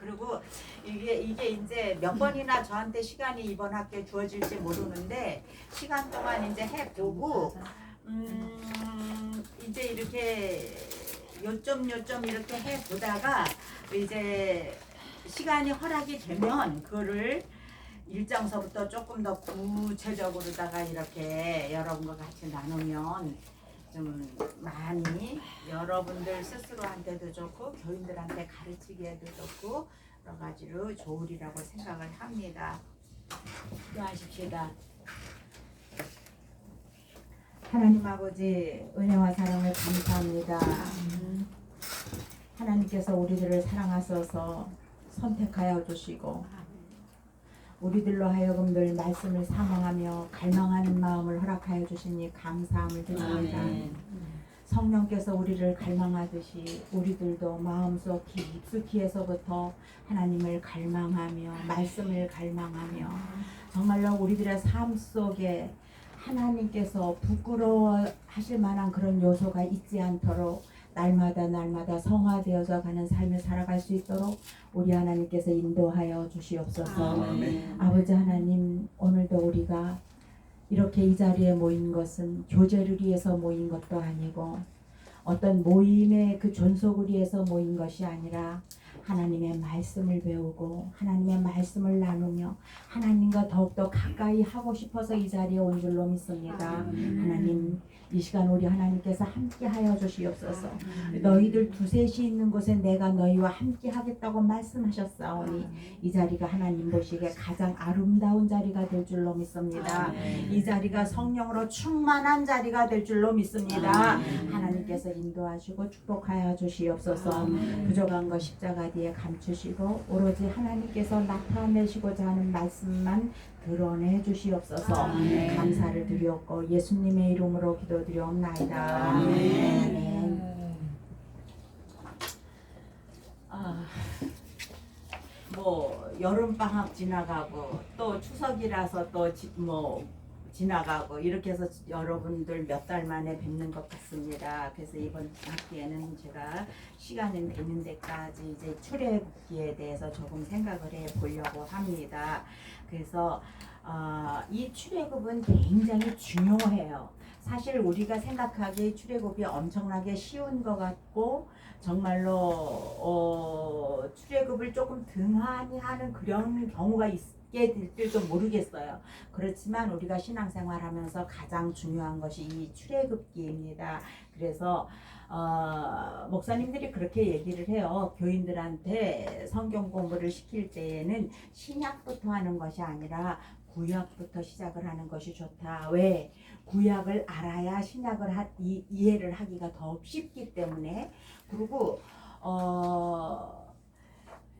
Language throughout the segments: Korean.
그리고 이게 이제 몇 번이나 저한테 시간이 이번 학기에 주어질지 모르는데 시간 동안 이제 해보고 이제 이렇게 요점 이렇게 해보다가 이제 시간이 허락이 되면 그거를 일장서부터 조금 더 구체적으로다가 이렇게 여러분과 같이 나누면 좀 많이 여러분들 스스로한테도 좋고 교인들한테 가르치기에도 좋고 여러 가지로 좋으리라고 생각을 합니다. 기도하십시다. 하나님 아버지 은혜와 사랑을 감사합니다. 하나님께서 우리들을 사랑하셔서 선택하여 주시고 우리들로 하여금 늘 말씀을 사모하며 갈망하는 마음을 허락하여 주시니 감사함을 드립니다. 성령께서 우리를 갈망하듯이 우리들도 마음속 깊숙이에서부터 하나님을 갈망하며 말씀을 갈망하며 정말로 우리들의 삶 속에 하나님께서 부끄러워하실 만한 그런 요소가 있지 않도록 날마다 성화되어서 가는 삶을 살아갈 수 있도록 우리 하나님께서 인도하여 주시옵소서. 아버지 하나님, 오늘도 우리가 이렇게 이 자리에 모인 것은 교제를 위해서 모인 것도 아니고 어떤 모임의 그 존속을 위해서 모인 것이 아니라 하나님의 말씀을 배우고 하나님의 말씀을 나누며 하나님과 더욱더 가까이 하고 싶어서 이 자리에 온 줄로 믿습니다. 하나님, 이 시간 우리 하나님께서 함께 하여 주시옵소서. 너희들 두셋이 있는 곳에 내가 너희와 함께 하겠다고 말씀하셨사오니 이 자리가 하나님 보시기에 가장 아름다운 자리가 될 줄로 믿습니다. 이 자리가 성령으로 충만한 자리가 될 줄로 믿습니다. 하나님께서 인도하시고 축복하여 주시옵소서. 부족한 것 십자가 뒤에 감추시고 오로지 하나님께서 나타내시고자 하는 말씀만 드러내 주시옵소서. 감사를 드렸고 예수님의 이름으로 기도드리옵나이다. 아멘. 뭐 여름 방학 지나가고 또 추석이라서 또 지나가고 이렇게 해서 여러분들 몇 달 만에 뵙는 것 같습니다. 그래서 이번 학기에는 제가 시간이 되는 데까지 이제 출애굽기에 대해서 조금 생각을 해 보려고 합니다. 그래서 이 출애굽은 굉장히 중요해요. 사실 우리가 생각하기에 출애굽이 엄청나게 쉬운 것 같고 정말로 출애굽을 조금 등한히 하는 그런 경우가 있게 될지도 모르겠어요. 그렇지만 우리가 신앙생활하면서 가장 중요한 것이 이 출애굽기입니다. 그래서 목사님들이 그렇게 얘기를 해요. 교인들한테 성경 공부를 시킬 때에는 신약부터 하는 것이 아니라 구약부터 시작을 하는 것이 좋다. 왜? 구약을 알아야 신약을 이해를 하기가 더 쉽기 때문에. 그리고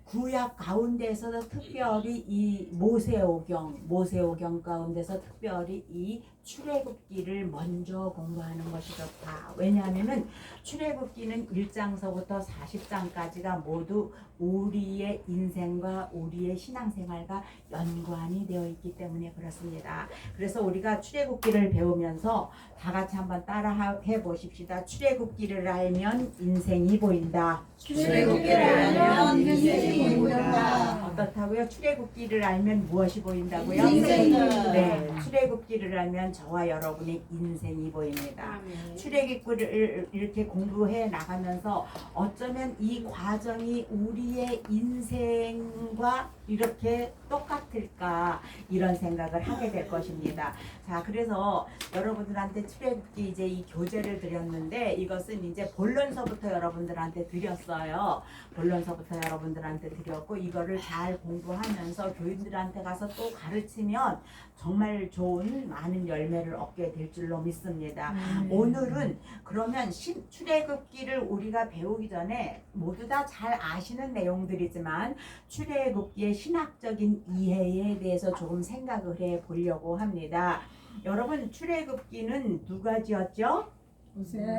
구약 가운데서도 특별히 이 모세오경 가운데서 특별히 이 출애굽기를 먼저 공부하는 것이 좋다. 왜냐하면은 출애굽기는 1장서부터 40장까지가 모두 우리의 인생과 우리의 신앙생활과 연관이 되어 있기 때문에 그렇습니다. 그래서 우리가 출애굽기를 배우면서 다 같이 한번 따라 해보십시다. 출애굽기를 알면 인생이 보인다. 출애굽기를 알면 인생이 보인다. 어떻다고요? 출애굽기를 알면 무엇이 보인다고요? 인생이. 네, 출애굽기를 알면 저와 여러분의 인생이 보입니다. 출애굽기를 이렇게 공부해 나가면서 어쩌면 이 과정이 우리의 인생과 이렇게 똑같을까 이런 생각을 하게 될 것입니다. 자, 그래서 여러분들한테 출애굽기 이제 이 교재를 드렸는데 이것은 이제 본론서부터 여러분들한테 드렸어요. 본론서부터 여러분들한테 드렸고 이거를 잘 공부하면서 교인들한테 가서 또 가르치면 정말 좋은 많은 열매를 얻게 될 줄로 믿습니다. 오늘은 그러면 출애굽기를 우리가 배우기 전에 모두 다 잘 아시는 내용들이지만 출애굽기의 신학적인 이해에 대해서 조금 생각을 해 보려고 합니다. 여러분, 출애굽기는 누가 지었죠?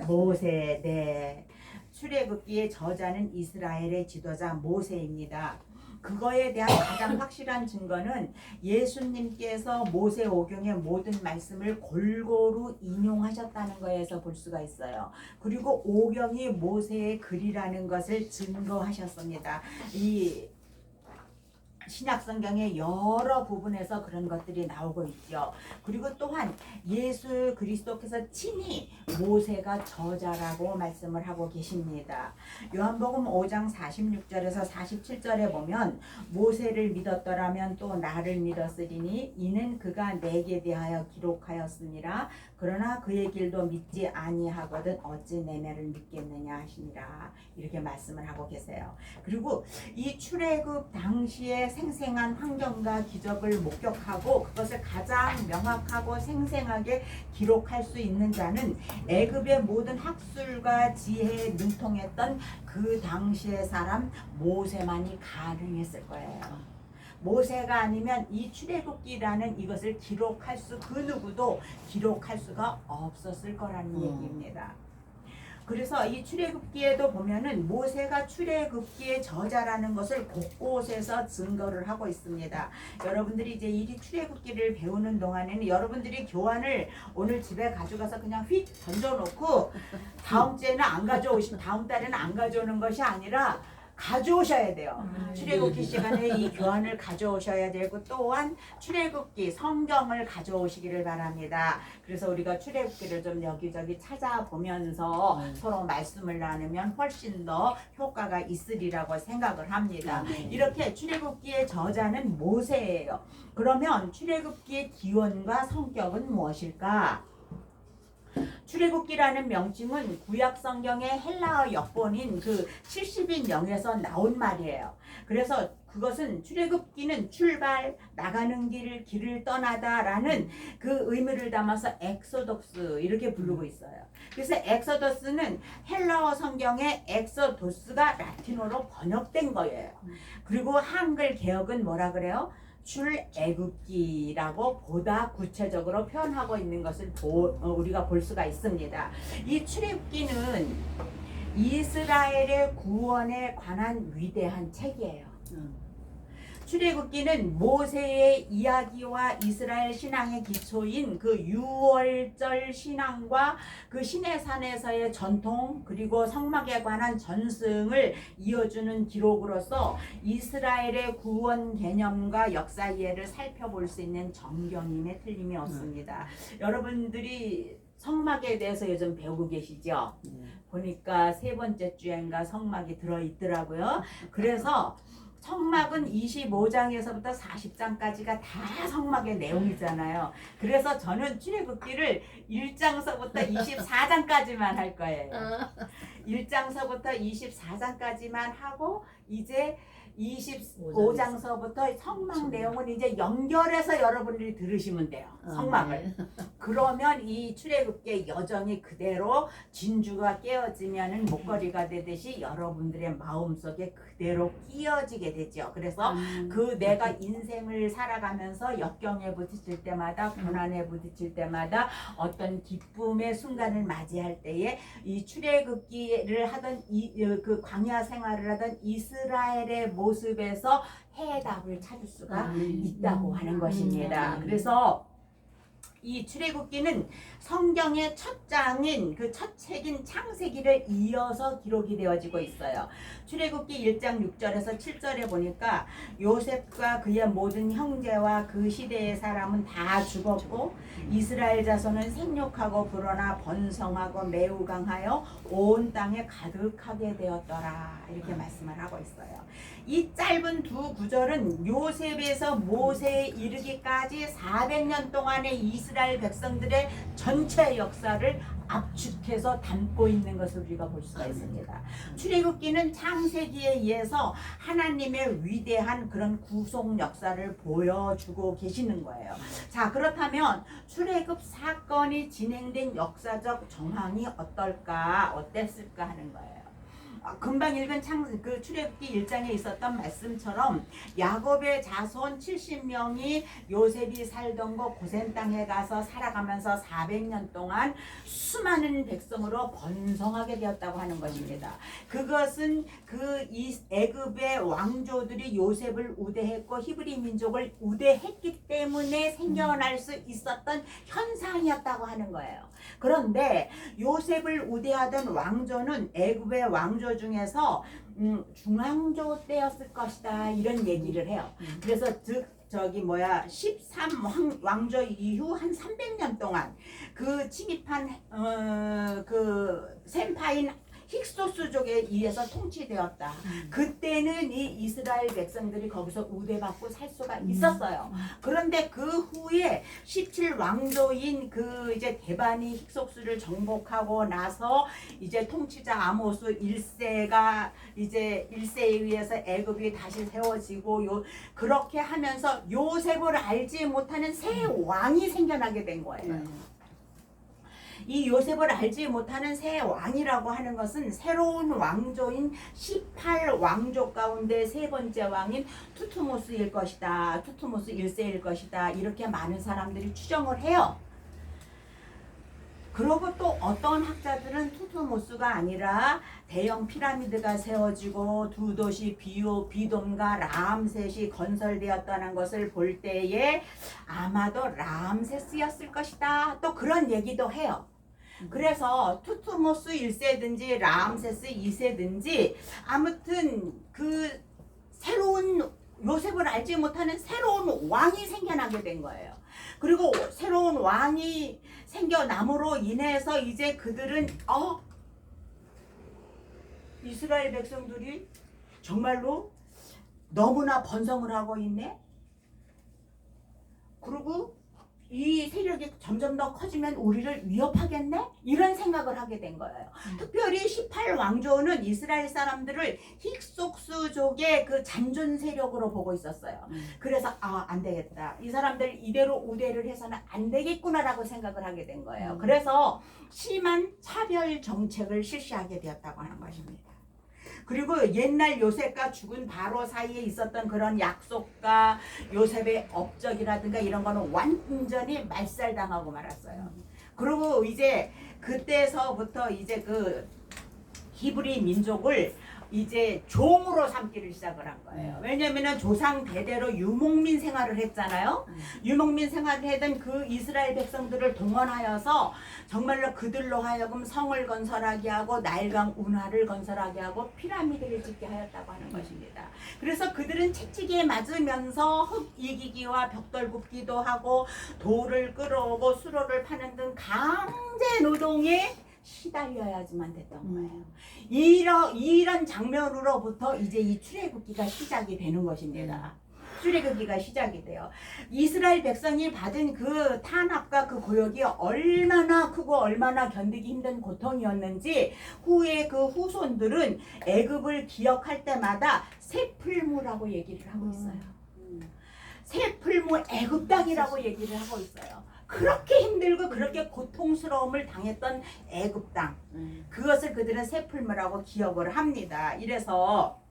모세. 네. 출애굽기의 저자는 이스라엘의 지도자 모세입니다. 그거에 대한 가장 확실한 증거는 예수님께서 모세오경의 모든 말씀을 골고루 인용하셨다는 거에서 볼 수가 있어요. 그리고 오경이 모세의 글이라는 것을 증거하셨습니다. 이 신약 성경의 여러 부분에서 그런 것들이 나오고 있죠. 그리고 또한 예수 그리스도께서 친히 모세가 저자라고 말씀을 하고 계십니다. 요한복음 5장 46절에서 47절에 보면 모세를 믿었더라면 또 나를 믿었으리니 이는 그가 내게 대하여 기록하였으니라. 그러나 그의 길도 믿지 아니하거든 어찌 내 말을 믿겠느냐 하시니라. 이렇게 말씀을 하고 계세요. 그리고 이 출애굽 당시에 생생한 환경과 기적을 목격하고 그것을 가장 명확하고 생생하게 기록할 수 있는 자는 애굽의 모든 학술과 지혜에 능통했던 그 당시의 사람 모세만이 가능했을 거예요. 모세가 아니면 이 출애굽기라는 이것을 기록할 수 그 누구도 기록할 수가 없었을 거라는 얘기입니다. 그래서 이 출애굽기에도 보면은 모세가 출애굽기의 저자라는 것을 곳곳에서 증거를 하고 있습니다. 여러분들이 이제 이 출애굽기를 배우는 동안에는 여러분들이 교환을 오늘 집에 가져가서 그냥 휙 던져놓고 다음 주에는 안 가져오시면 다음 달에는 안 가져오는 것이 아니라 가져오셔야 돼요. 출애굽기 시간에 이 교환을 가져오셔야 되고 또한 출애굽기 성경을 가져오시기를 바랍니다. 그래서 우리가 출애굽기를 좀 여기저기 찾아보면서 서로 말씀을 나누면 훨씬 더 효과가 있으리라고 생각을 합니다. 이렇게 출애굽기의 저자는 모세예요. 그러면 출애굽기의 기원과 성격은 무엇일까? 출애굽기라는 명칭은 구약 성경의 헬라어 역본인 그 70인명에서 나온 말이에요. 그래서 그것은 출애굽기는 출발, 나가는 길을 떠나다라는 그 의미를 담아서 엑소덕스 이렇게 부르고 있어요. 그래서 엑소더스는 헬라어 성경의 엑소도스가 라틴어로 번역된 거예요. 그리고 한글 개역은 뭐라 그래요? 출애굽기라고 보다 구체적으로 표현하고 있는 것을 우리가 볼 수가 있습니다. 이 출애굽기는 이스라엘의 구원에 관한 위대한 책이에요. 출애굽기는 모세의 이야기와 이스라엘 신앙의 기초인 그 유월절 신앙과 그 시내산에서의 전통 그리고 성막에 관한 전승을 이어주는 기록으로서 이스라엘의 구원 개념과 역사 이해를 살펴볼 수 있는 정경임에 틀림이 없습니다. 여러분들이 성막에 대해서 요즘 배우고 계시죠? 보니까 3번째 주엔가 성막이 들어있더라고요. 그래서 성막은 25장에서부터 40장까지가 다 성막의 내용이잖아요. 그래서 저는 출애굽기를 1장서부터 24장까지만 할 거예요. 1장서부터 24장까지만 하고 이제 25장서부터 성막 내용은 이제 연결해서 여러분들이 들으시면 돼요. 성막을. 그러면 이 출애굽기의 여정이 그대로 진주가 깨어지면은 목걸이가 되듯이 여러분들의 마음속에 그대로 끼어지게 되죠. 그래서 그 내가 인생을 살아가면서 역경에 부딪힐 때마다 고난에 부딪힐 때마다 어떤 기쁨의 순간을 맞이할 때에 이 출애굽기를 하던 그 광야 생활을 하던 이스라엘의 모습에서 해답을 찾을 수가 있다고 하는 것입니다. 그래서 이 출애굽기는 성경의 첫 장인 그 첫 책인 창세기를 이어서 기록이 되어지고 있어요. 출애굽기 1장 6절에서 7절에 보니까 요셉과 그의 모든 형제와 그 시대의 사람은 다 죽었고 이스라엘 자손은 생육하고 불어나 번성하고 매우 강하여 온 땅에 가득하게 되었더라. 이렇게 말씀을 하고 있어요. 이 짧은 두 구절은 요셉에서 모세에 이르기까지 400년 동안의 이스라엘 백성들의 전체 역사를 압축해서 담고 있는 것을 우리가 볼 수가 있습니다. 출애굽기는 창세기에 의해서 하나님의 위대한 그런 구속 역사를 보여주고 계시는 거예요. 자, 그렇다면 출애굽 사건이 진행된 역사적 정황이 어땠을까 하는 거예요. 금방 읽은 그 출애굽기 1장에 있었던 말씀처럼 야곱의 자손 70명이 요셉이 살던 곳 고센 땅에 가서 살아가면서 400년 동안 수많은 백성으로 번성하게 되었다고 하는 것입니다. 그것은 그 애굽의 왕조들이 요셉을 우대했고 히브리 민족을 우대했기 때문에 생겨날 수 있었던 현상이었다고 하는 거예요. 그런데 요셉을 우대하던 왕조는 애굽의 왕조 중에서 중왕조 때였을 것이다 이런 얘기를 해요. 그래서 저기 뭐야 13왕조 이후 한 300년 동안 그 침입한 그 셈파인 힉소스족에 의해서 통치되었다. 그때는 이 이스라엘 백성들이 거기서 우대받고 살 수가 있었어요. 그런데 그 후에 17왕조인 그 이제 데바니 힉소스를 정복하고 나서 이제 통치자 아모스 1세가 이제 1세에 의해서 애굽이 다시 세워지고 그렇게 하면서 요셉을 알지 못하는 새 왕이 생겨나게 된 거예요. 이 요셉을 알지 못하는 새 왕이라고 하는 것은 새로운 왕조인 18왕조 가운데 세 번째 왕인 투트모스일 것이다. 투트모스 1세일 것이다. 이렇게 많은 사람들이 추정을 해요. 그리고 또 어떤 학자들은 투트모스가 아니라 대형 피라미드가 세워지고 두 도시 비돔과 라암셋이 건설되었다는 것을 볼 때에 아마도 라암세스였을 것이다. 또 그런 얘기도 해요. 그래서 투트모스 1세든지 라암세스 2세든지 아무튼 그 새로운 요셉을 알지 못하는 새로운 왕이 생겨나게 된 거예요. 그리고 새로운 왕이 생겨남으로 인해서 이제 그들은 이스라엘 백성들이 정말로 너무나 번성을 하고 있네. 그리고 이 세력이 점점 더 커지면 우리를 위협하겠네? 이런 생각을 하게 된 거예요. 특별히 18왕조는 이스라엘 사람들을 힉소스족의 그 잔존 세력으로 보고 있었어요. 그래서 안 되겠다. 이 사람들 이대로 우대를 해서는 안 되겠구나라고 생각을 하게 된 거예요. 그래서 심한 차별 정책을 실시하게 되었다고 하는 것입니다. 그리고 옛날 요셉과 죽은 바로 사이에 있었던 그런 약속과 요셉의 업적이라든가 이런 거는 완전히 말살당하고 말았어요. 그리고 이제 그때서부터 이제 그 히브리 민족을 이제 종으로 삼기를 시작을 한 거예요. 왜냐면은 조상 대대로 유목민 생활을 했잖아요. 유목민 생활을 하던 그 이스라엘 백성들을 동원하여서 정말로 그들로 하여금 성을 건설하게 하고 나일강 운하를 건설하게 하고 피라미드를 짓게 하였다고 하는 것입니다. 그래서 그들은 채찍에 맞으면서 흙 이기기와 벽돌 굽기도 하고 돌을 끌어오고 수로를 파는 등 강제 노동에 시달려야지만 됐던 거예요. 이런 장면으로부터 이제 이 출애굽기가 시작이 되는 것입니다. 출애굽기가 시작이 돼요. 이스라엘 백성이 받은 그 탄압과 그 고역이 얼마나 크고 얼마나 견디기 힘든 고통이었는지 후에 그 후손들은 애굽을 기억할 때마다 세풀무라고 얘기를 하고 있어요. 세풀무 애굽 땅이라고 얘기를 하고 있어요. 그렇게 힘들고 그렇게 고통스러움을 당했던 애굽 땅, 그것을 그들은 세풀무라고 기억을 합니다. 이래서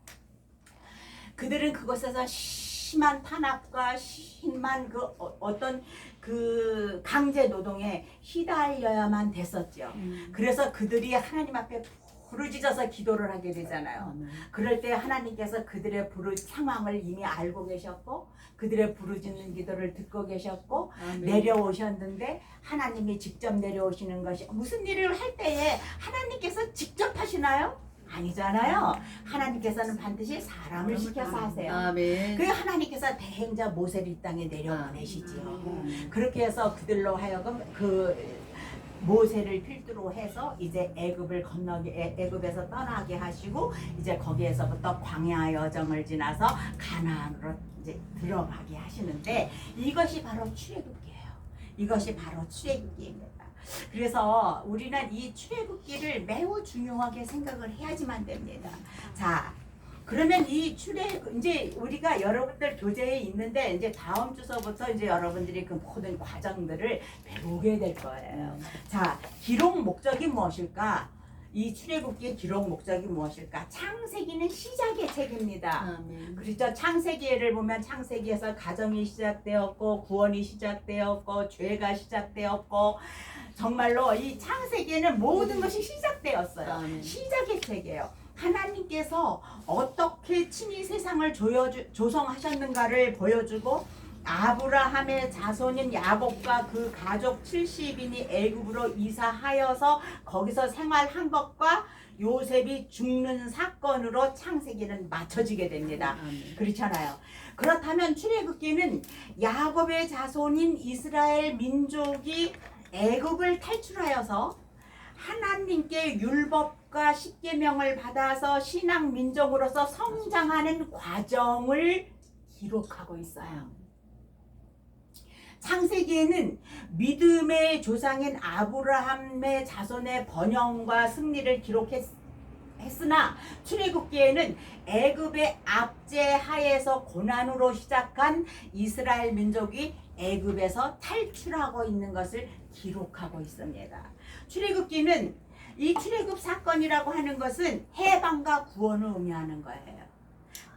그들은 그곳에서 심한 탄압과 심한 그 어떤 그 강제 노동에 시달려야만 됐었죠. 그래서 그들이 하나님 앞에 부르짖어서 기도를 하게 되잖아요. 그럴 때 하나님께서 그들의 상황을 이미 알고 계셨고 그들의 부르짖는 기도를 듣고 계셨고 내려오셨는데 하나님이 직접 내려오시는 것이 무슨 일을 할 때에 하나님께서 직접 하시나요? 아니잖아요. 하나님께서는 반드시 사람을 시켜서 하세요. 아멘. 그 하나님께서 대행자 모세를 이 땅에 내려보내시지요. 그렇게 해서 그들로 하여금 그 모세를 필두로 해서 이제 애굽을 애굽에서 떠나게 하시고 이제 거기에서부터 광야 여정을 지나서 가나안으로 이제 들어가게 하시는데 이것이 바로 출애굽기예요. 이것이 바로 출애굽기입니다. 그래서 우리는 이 출애굽기를 매우 중요하게 생각을 해야지만 됩니다. 자, 그러면 이 이제 우리가 여러분들 교재에 있는데 이제 다음 주서부터 이제 여러분들이 그 모든 과정들을 배우게 될 거예요. 자, 기록 목적이 무엇일까? 이 출애굽기의 기록 목적이 무엇일까? 창세기는 시작의 책입니다. 그렇죠? 창세기를 보면 창세기에서 가정이 시작되었고 구원이 시작되었고 죄가 시작되었고 정말로 이 창세기에는 모든 것이 시작되었어요. 시작의 책이에요. 하나님께서 어떻게 친히 세상을 조성하셨는가를 보여주고 아브라함의 자손인 야곱과 그 가족 70인이 애굽으로 이사하여서 거기서 생활한 것과 요셉이 죽는 사건으로 창세기는 맞춰지게 됩니다. 그렇잖아요. 그렇다면 출애굽기는 야곱의 자손인 이스라엘 민족이 애굽을 탈출하여서 하나님께 율법과 십계명을 받아서 신앙 민족으로서 성장하는 과정을 기록하고 있어요. 창세기에는 믿음의 조상인 아브라함의 자손의 번영과 승리를 기록했으나 출애굽기에는 애굽의 압제 하에서 고난으로 시작한 이스라엘 민족이 애굽에서 탈출하고 있는 것을 기록하고 있습니다. 출애굽기는 이 출애굽 사건이라고 하는 것은 해방과 구원을 의미하는 거예요.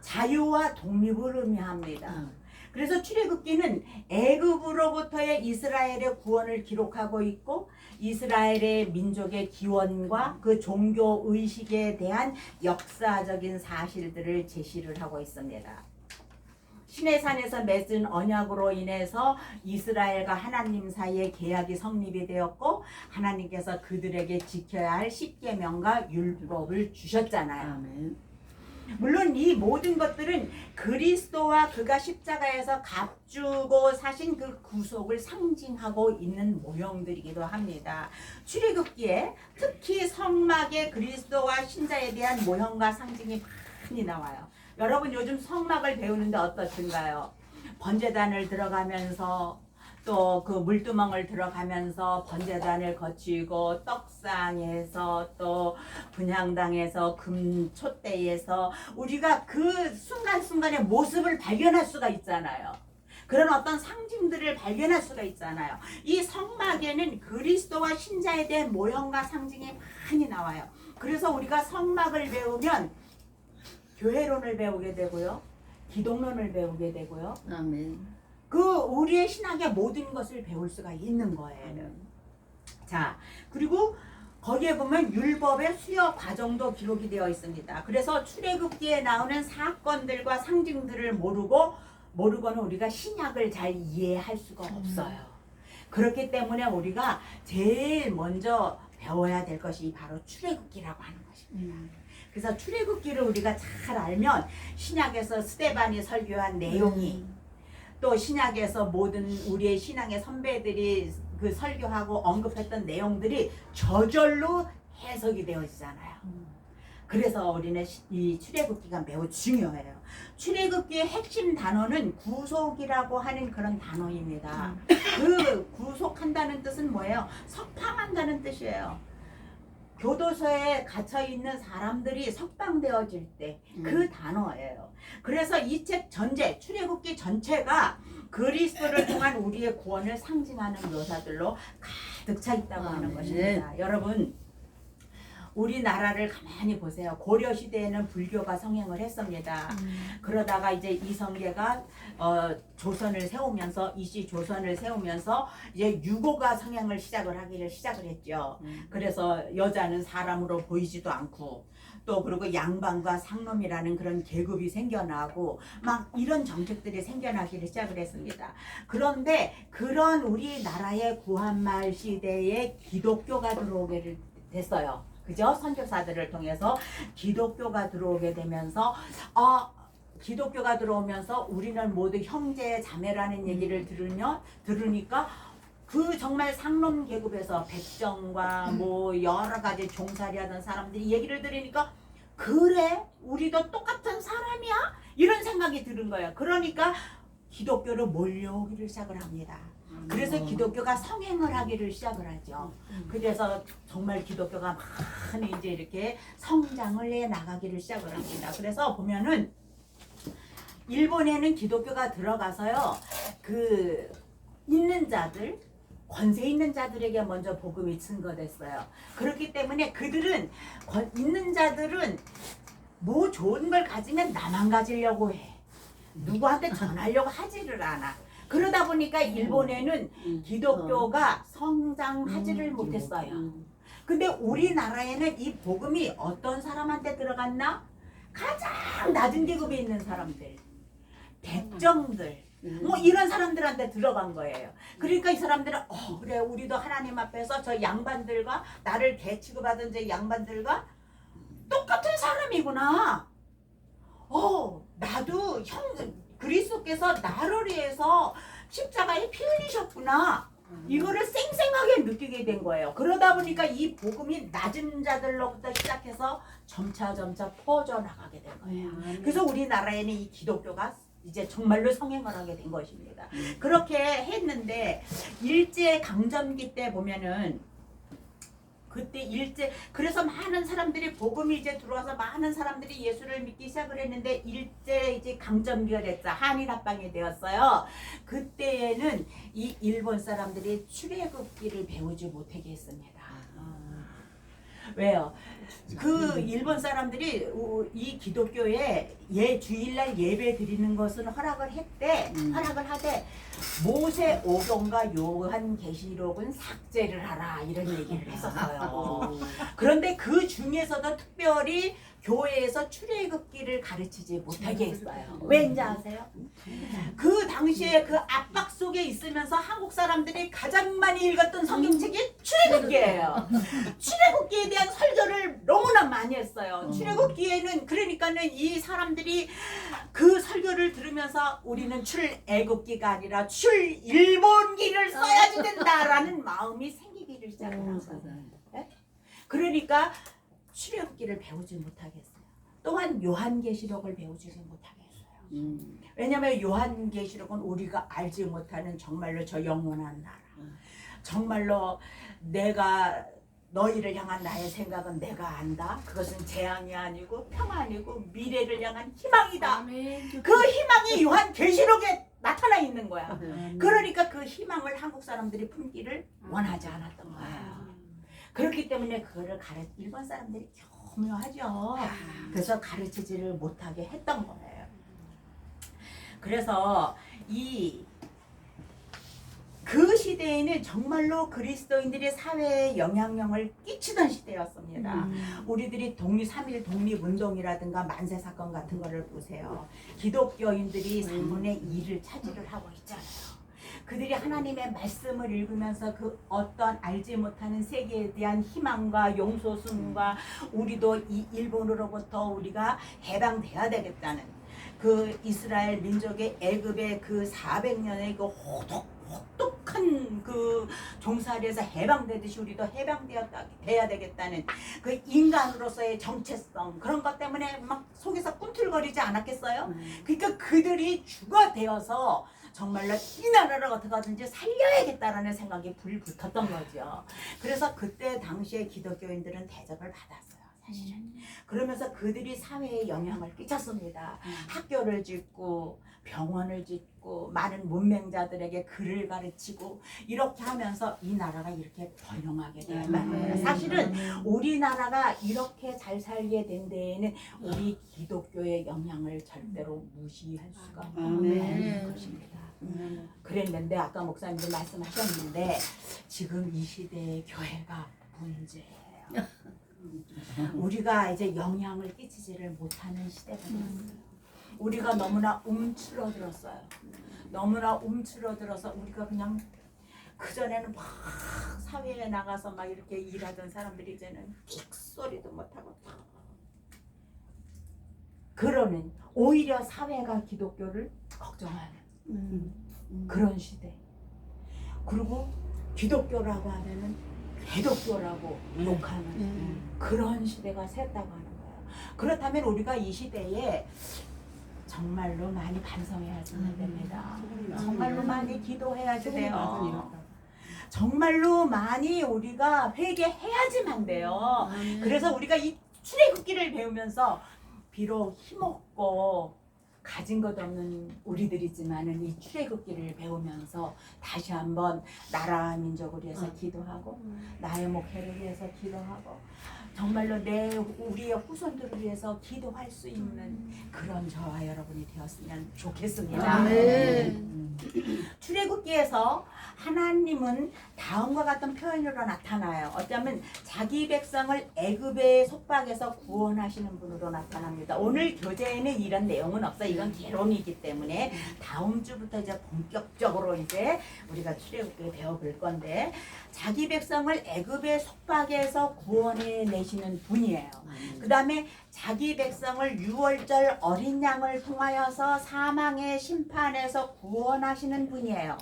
자유와 독립을 의미합니다. 그래서 출애굽기는 애굽으로부터의 이스라엘의 구원을 기록하고 있고 이스라엘의 민족의 기원과 그 종교 의식에 대한 역사적인 사실들을 제시를 하고 있습니다. 시내산에서 맺은 언약으로 인해서 이스라엘과 하나님 사이의 계약이 성립이 되었고 하나님께서 그들에게 지켜야 할 십계명과 율법을 주셨잖아요. 아멘. 물론 이 모든 것들은 그리스도와 그가 십자가에서 값주고 사신 그 구속을 상징하고 있는 모형들이기도 합니다. 출애굽기에 특히 성막에 그리스도와 신자에 대한 모형과 상징이 많이 나와요. 여러분 요즘 성막을 배우는데 어떻든가요? 번제단을 들어가면서 또 그 물두멍을 들어가면서 번제단을 거치고 떡상에서 또 분향당에서 금촛대에서 우리가 그 순간순간의 모습을 발견할 수가 있잖아요. 그런 어떤 상징들을 발견할 수가 있잖아요. 이 성막에는 그리스도와 신자에 대한 모형과 상징이 많이 나와요. 그래서 우리가 성막을 배우면 교회론을 배우게 되고요. 기독론을 배우게 되고요. 아멘. 그 우리의 신학의 모든 것을 배울 수가 있는 거예요. 자, 그리고 거기에 보면 율법의 수여 과정도 기록이 되어 있습니다. 그래서 출애굽기에 나오는 사건들과 상징들을 모르고는 우리가 신약을 잘 이해할 수가 없어요. 그렇기 때문에 우리가 제일 먼저 배워야 될 것이 바로 출애굽기라고 하는 것입니다. 그래서 출애굽기를 우리가 잘 알면 신약에서 스데반이 설교한 내용이 또 신약에서 모든 우리의 신앙의 선배들이 그 설교하고 언급했던 내용들이 저절로 해석이 되어 있잖아요. 그래서 우리는 이 출애굽기가 매우 중요해요. 출애굽기의 핵심 단어는 구속이라고 하는 그런 단어입니다. 그 구속한다는 뜻은 뭐예요? 석방한다는 뜻이에요. 교도소에 갇혀 있는 사람들이 석방되어질 때 그 단어예요. 그래서 이 책 전체, 출애굽기 전체가 그리스도를 통한 우리의 구원을 상징하는 묘사들로 가득 차 있다고 하는 것입니다. 여러분, 우리나라를 가만히 보세요. 고려 시대에는 불교가 성행을 했습니다. 그러다가 이제 이성계가 조선을 세우면서 이씨 조선을 세우면서 이제 유고가 성행을 시작을 했죠. 그래서 여자는 사람으로 보이지도 않고 또 그리고 양반과 상놈이라는 그런 계급이 생겨나고 막 이런 정책들이 생겨나기를 시작을 했습니다. 그런데 그런 우리나라의 구한말 시대에 기독교가 들어오게 됐어요. 그죠? 선교사들을 통해서 기독교가 들어오게 되면서 기독교가 들어오면서 우리는 모두 형제 자매라는 얘기를 들으니까 그 정말 상놈 계급에서 백정과 뭐 여러 가지 종살이 하던 사람들이 얘기를 들으니까 그래? 우리도 똑같은 사람이야? 이런 생각이 드는 거예요. 그러니까 기독교로 몰려오기를 시작을 합니다. 그래서 기독교가 성행을 하기를 시작을 하죠. 그래서 정말 기독교가 많이 이제 이렇게 성장을 해 나가기를 시작을 합니다. 그래서 보면은 일본에는 기독교가 들어가서요, 그 있는 자들, 권세 있는 자들에게 먼저 복음이 증거됐어요. 그렇기 때문에 그들은 있는 자들은 뭐 좋은 걸 가지면 나만 가지려고 해. 누구한테 전하려고 하지를 않아. 그러다 보니까 일본에는 기독교가 성장하지를 못했어요. 근데 우리나라에는 이 복음이 어떤 사람한테 들어갔나? 가장 낮은 계급에 있는 사람들, 백정들, 뭐 이런 사람들한테 들어간 거예요. 그러니까 이 사람들은 그래 우리도 하나님 앞에서 저 양반들과 나를 개취급하던 저 양반들과 똑같은 사람이구나. 나도 그리스도께서 나를 위해서 십자가에 피 흘리셨구나. 이거를 생생하게 느끼게 된 거예요. 그러다 보니까 이 복음이 낮은 자들로부터 시작해서 점차 퍼져나가게 된 거예요. 그래서 우리나라에는 이 기독교가 이제 정말로 성행을 하게 된 것입니다. 그렇게 했는데 일제 강점기 때 보면은 그때 그래서 많은 사람들이 복음이 이제 들어와서 많은 사람들이 예수를 믿기 시작을 했는데 일제 이제 강점기가 됐죠. 한일 합방이 되었어요. 그때에는 이 일본 사람들이 출애굽기를 배우지 못하게 했습니다. 왜요? 그 일본 사람들이 이 기독교에 주일날 예배 드리는 것은 허락을 했대. 허락을 하되 모세 오경과 요한계시록은 삭제를 하라 이런 얘기를 했었어요. 그런데 그 중에서도 특별히 교회에서 출애굽기를 가르치지 못하게 했어요. 왠지 아세요? 그 당시에 그 압박 속에 있으면서 한국 사람들이 가장 많이 읽었던 성경책이 출애굽기예요. 출애굽기에 대한 설교를 너무나 많이 했어요. 출애굽기에는 그러니까는 이 사람들이 그 설교를 들으면서 우리는 출애굽기가 아니라 출일본기를 써야지 된다라는 마음이 생기기를 시작한 거예요. 그러니까 출애굽기를 배우지 못하겠어요. 또한 요한계시록을 배우지 못하겠어요. 왜냐하면 요한계시록은 우리가 알지 못하는 정말로 저 영원한 나라. 정말로 내가 너희를 향한 나의 생각은 내가 안다. 그것은 재앙이 아니고 평안이고 미래를 향한 희망이다. 그 희망이 요한계시록에 나타나 있는 거야. 그러니까 그 희망을 한국 사람들이 품기를 원하지 않았던 거예요. 그렇기 때문에 그거를 일본 사람들이 교묘하죠. 그래서 가르치지를 못하게 했던 거예요. 그래서 그 시대에는 정말로 그리스도인들이 사회에 영향력을 끼치던 시대였습니다. 우리들이 3.1 독립운동이라든가 만세사건 같은 거를 보세요. 기독교인들이 3분의 2를 차지를 하고 있잖아요. 그들이 하나님의 말씀을 읽으면서 그 어떤 알지 못하는 세계에 대한 희망과 용서심과 우리도 이 일본으로부터 우리가 해방돼야 되겠다는 그 이스라엘 민족의 애굽의 그 400년의 그 혹독한 그 종살이에서 해방되듯이 우리도 해방돼야 되겠다는 그 인간으로서의 정체성 그런 것 때문에 막 속에서 꿈틀거리지 않았겠어요? 그러니까 그들이 주가 되어서 정말로 이 나라를 어떻게 하든지 살려야겠다라는 생각이 불붙었던 거죠. 그래서 그때 당시에 기독교인들은 대접을 받았어요. 사실은. 그러면서 그들이 사회에 영향을 끼쳤습니다. 학교를 짓고 병원을 짓고 많은 문맹자들에게 글을 가르치고 이렇게 하면서 이 나라가 이렇게 번영하게 되었다는 거예요. 사실은 우리나라가 이렇게 잘 살게 된 데에는 우리 기독교의 영향을 절대로 무시할 수가 없는 것입니다. 그랬는데 아까 목사님도 말씀하셨는데 지금 이 시대의 교회가 문제예요. 우리가 이제 영향을 끼치지를 못하는 시대가 됐어요. 우리가 너무나 움츠러들었어요. 너무나 움츠러들어서 우리가 그냥 그전에는 막 사회에 나가서 막 이렇게 일하던 사람들이 이제는 픽 소리도 못하고 그러는 오히려 사회가 기독교를 걱정하는 그런 시대. 그리고 기독교라고 하면은 개독교라고 욕하는 그런 시대가 샜다고 하는 거예요. 그렇다면 우리가 이 시대에 정말로 많이 반성해야지는 됩니다. 정말로 많이 기도해야지 돼요. 정말로 많이 우리가 회개해야지만 돼요. 그래서 우리가 이 출애굽기를 배우면서 비록 힘없고 가진 것 없는 우리들이지만은 이 출애굽기를 배우면서 다시 한번 나라 민족을 위해서 기도하고 나의 목회를 위해서 기도하고 정말로 우리의 후손들을 위해서 기도할 수 있는 그런 저와 여러분이 되었으면 좋겠습니다. 출애굽기에서 하나님은 다음과 같은 표현으로 나타나요. 어쩌면 자기 백성을 애굽의 속박에서 구원하시는 분으로 나타납니다. 오늘 교재에는 이런 내용은 없어요. 이건 개론이기 때문에 다음 주부터 이제 본격적으로 이제 우리가 출애굽기를 배워볼 건데, 자기 백성을 애굽의 속박에서 구원해 내시는 분이에요. 그 다음에 자기 백성을 유월절 어린 양을 통하여서 사망의 심판에서 구원하시는 분이에요.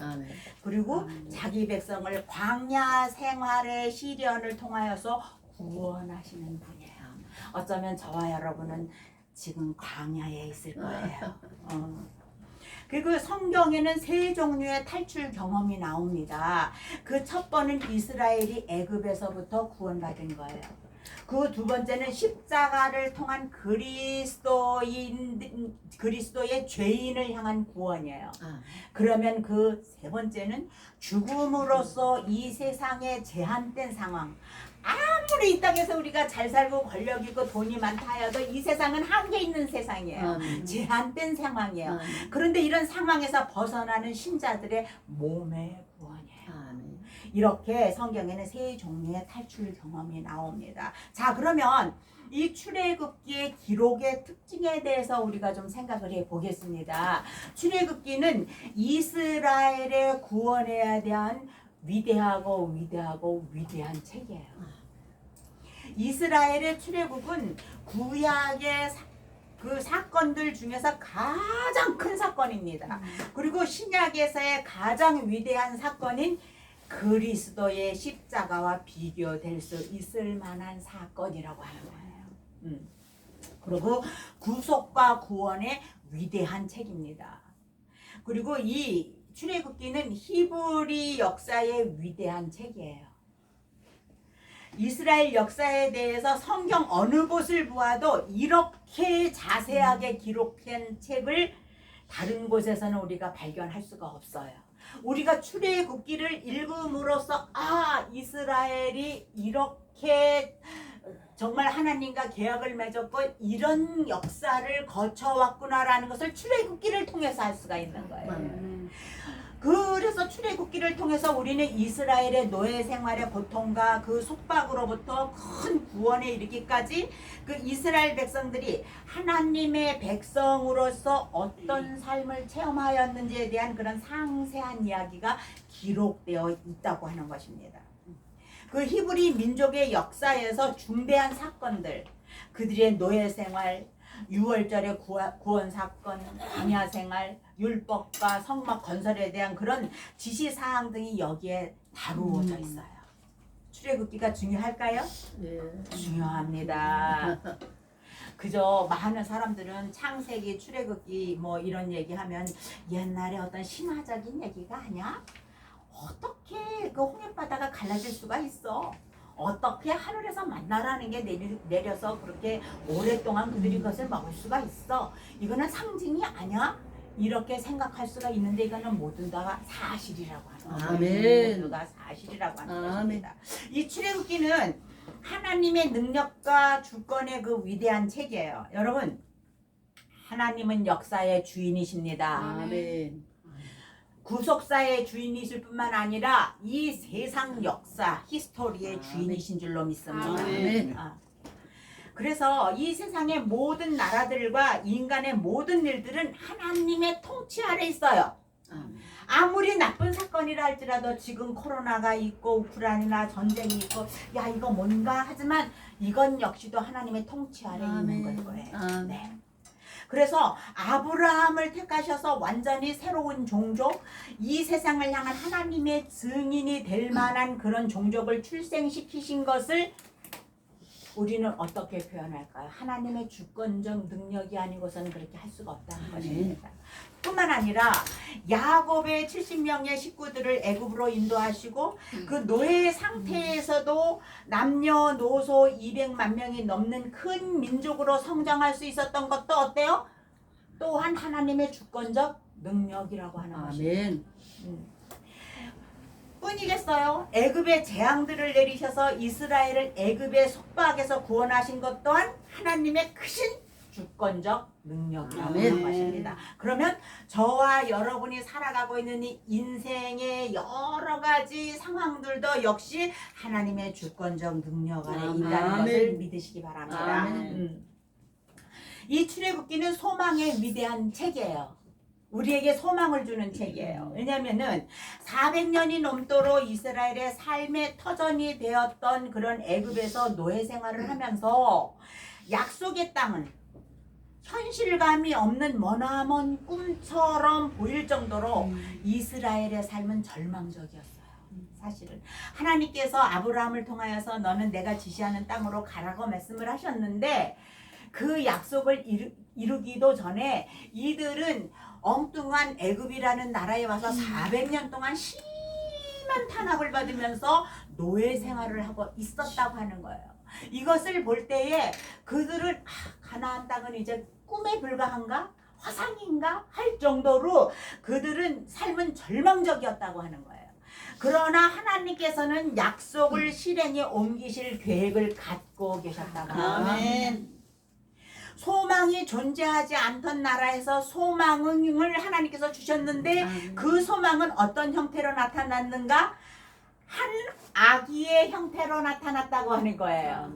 그리고 자기 백성을 광야 생활의 시련을 통하여서 구원하시는 분이에요. 어쩌면 저와 여러분은 지금 광야에 있을 거예요. 그리고 성경에는 세 종류의 탈출 경험이 나옵니다. 그 첫 번은 이스라엘이 애굽에서부터 구원받은 거예요. 그 두 번째는 십자가를 통한 그리스도의 죄인을 향한 구원이에요. 그러면 그 세 번째는 죽음으로써 이 세상에 제한된 상황. 아무리 이 땅에서 우리가 잘 살고 권력 있고 돈이 많다 해도 이 세상은 한계 있는 세상이에요. 제한된 상황이에요. 그런데 이런 상황에서 벗어나는 신자들의 몸의 구원이에요. 이렇게 성경에는 세 종류의 탈출 경험이 나옵니다. 자, 그러면 이 출애굽기의 기록의 특징에 대해서 우리가 좀 생각을 해 보겠습니다. 출애굽기는 이스라엘의 구원에 대한 위대하고 위대한 책이에요. 이스라엘의 출애굽은 구약의 그 사건들 중에서 가장 큰 사건입니다. 그리고 신약에서의 가장 위대한 사건인 그리스도의 십자가와 비교될 수 있을 만한 사건이라고 하는 거예요. 그리고 구속과 구원의 위대한 책입니다. 그리고 이 출애굽기는 히브리 역사의 위대한 책이에요. 이스라엘 역사에 대해서 성경 어느 곳을 보아도 이렇게 자세하게 기록한 책을 다른 곳에서는 우리가 발견할 수가 없어요. 우리가 출애굽기를 읽음으로써 이스라엘이 이렇게 정말 하나님과 계약을 맺었고 이런 역사를 거쳐왔구나라는 것을 출애굽기를 통해서 알 수가 있는 거예요. 그래서 출애굽기를 통해서 우리는 이스라엘의 노예 생활의 고통과 그 속박으로부터 큰 구원에 이르기까지 그 이스라엘 백성들이 하나님의 백성으로서 어떤 삶을 체험하였는지에 대한 그런 상세한 이야기가 기록되어 있다고 하는 것입니다. 그 히브리 민족의 역사에서 중대한 사건들, 그들의 노예 생활, 유월절의 구원 사건, 광야 생활, 율법과 성막 건설에 대한 그런 지시 사항 등이 여기에 다루어져 있어요. 출애굽기가 중요할까요? 네. 중요합니다. 그저 많은 사람들은 창세기, 출애굽기 뭐 이런 얘기하면 옛날에 어떤 신화적인 얘기가 아니야? 어떻게 그 홍해바다가 갈라질 수가 있어? 어떻게 하늘에서 만나라는 게 내려서 그렇게 오랫동안 그들이 그것을 먹을 수가 있어? 이거는 상징이 아니야? 이렇게 생각할 수가 있는데 이거는 모두 다 사실이라고 하는 거예요. 아멘. 모두가 사실이라고 하는 아멘. 것입니다. 이 출애굽기는 하나님의 능력과 주권의 그 위대한 책이에요. 여러분, 하나님은 역사의 주인이십니다. 아멘. 구속사의 주인이실 뿐만 아니라 이 세상 역사, 히스토리의 주인이신 줄로 믿습니다. 아멘. 그래서 이 세상의 모든 나라들과 인간의 모든 일들은 하나님의 통치 아래 있어요. 아무리 나쁜 사건이라 할지라도 지금 코로나가 있고 우크라이나 전쟁이 있고 야 이거 뭔가 하지만 이건 역시도 하나님의 통치 아래 있는 걸 거예요. 네. 그래서 아브라함을 택하셔서 완전히 새로운 종족, 이 세상을 향한 하나님의 증인이 될 만한 그런 종족을 출생시키신 것을 우리는 어떻게 표현할까요? 하나님의 주권적 능력이 아니고서는 그렇게 할 수가 없다는 것입니다. 뿐만 아니라 야곱의 70명의 식구들을 애굽으로 인도하시고 그 노예 상태에서도 남녀노소 200만 명이 넘는 큰 민족으로 성장할 수 있었던 것도 어때요? 또한 하나님의 주권적 능력이라고 하는 것입니다. 뿐이겠어요? 애굽의 재앙들을 내리셔서 이스라엘을 애굽의 속박에서 구원하신 것 또한 하나님의 크신 주권적 능력이라고 하는 것입니다. 그러면 저와 여러분이 살아가고 있는 이 인생의 여러 가지 상황들도 역시 하나님의 주권적 능력 아래 있다는 것을 믿으시기 바랍니다. 이 출애굽기는 소망의 위대한 책이에요. 우리에게 소망을 주는 책이에요. 왜냐면은 400년이 넘도록 이스라엘의 삶의 터전이 되었던 그런 애굽에서 노예 생활을 하면서 약속의 땅은 현실감이 없는 머나먼 꿈처럼 보일 정도로 이스라엘의 삶은 절망적이었어요. 사실은 하나님께서 아브라함을 통하여서 너는 내가 지시하는 땅으로 가라고 말씀을 하셨는데 그 약속을 이루기도 전에 이들은 엉뚱한 애굽이라는 나라에 와서 400년 동안 심한 탄압을 받으면서 노예 생활을 하고 있었다고 하는 거예요. 이것을 볼 때에 그들은 가나안 땅은 이제 꿈에 불과한가? 화상인가? 할 정도로 그들은 삶은 절망적이었다고 하는 거예요. 그러나 하나님께서는 약속을 실행에 옮기실 계획을 갖고 계셨다고 합니다. 아멘. 소망이 존재하지 않던 나라에서 소망을 하나님께서 주셨는데 그 소망은 어떤 형태로 나타났는가? 한 아기의 형태로 나타났다고 하는 거예요.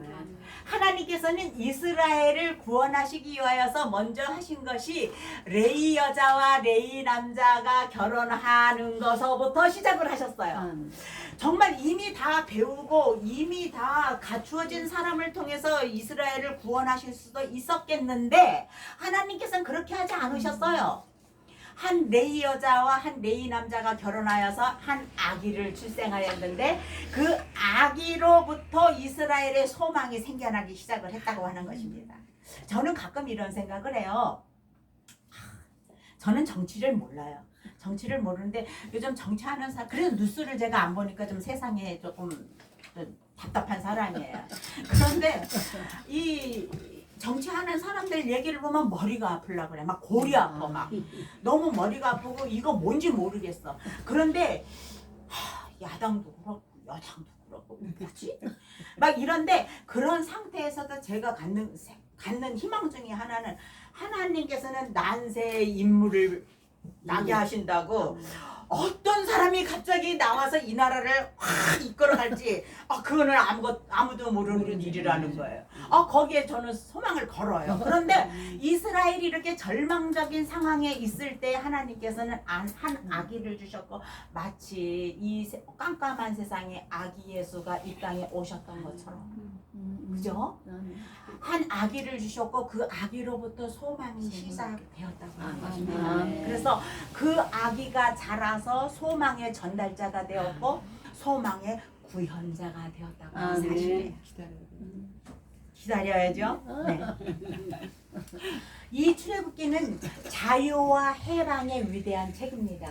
하나님께서는 이스라엘을 구원하시기 위하여서 먼저 하신 것이 레위 여자와 레위 남자가 결혼하는 것서부터 시작을 하셨어요. 정말 이미 다 배우고 이미 다 갖추어진 사람을 통해서 이스라엘을 구원하실 수도 있었겠는데 하나님께서는 그렇게 하지 않으셨어요. 한 레위 여자와 한 레위 남자가 결혼하여서 한 아기를 출생하였는데 그 아기로부터 이스라엘의 소망이 생겨나기 시작을 했다고 하는 것입니다. 저는 가끔 이런 생각을 해요. 저는 정치를 몰라요. 정치를 모르는데 요즘 정치하는 사람, 그래서 뉴스를 제가 안 보니까 좀 세상에 조금 답답한 사람이에요. 그런데 이 정치하는 사람들 얘기를 보면 머리가 아플라 그래. 막 골이 아파. 막 너무 머리가 아프고 이거 뭔지 모르겠어. 그런데 야당도 그렇고 여당도 그렇고 뭐지? 막 이런데 그런 상태에서도 제가 갖는 희망 중에 하나는 하나님께서는 난세의 인물을 나게 하신다고 어떤 사람이 갑자기 나와서 이 나라를 확 이끌어갈지 그거는 아무도 모르는 일이라는 거예요. 거기에 저는 소망을 걸어요. 그런데 이스라엘이 이렇게 절망적인 상황에 있을 때 하나님께서는 한 아기를 주셨고 마치 이 깜깜한 세상에 아기 예수가 이 땅에 오셨던 것처럼 그죠? 한 아기를 주셨고 그 아기로부터 소망이 시작되었다고 하는 것입니다. 그래서 그 아기가 자라서 소망의 전달자가 되었고 소망의 구현자가 되었다고 하는 사실이에요. 기다려야죠. 네. 이 출애굽기는 자유와 해방의 위대한 책입니다.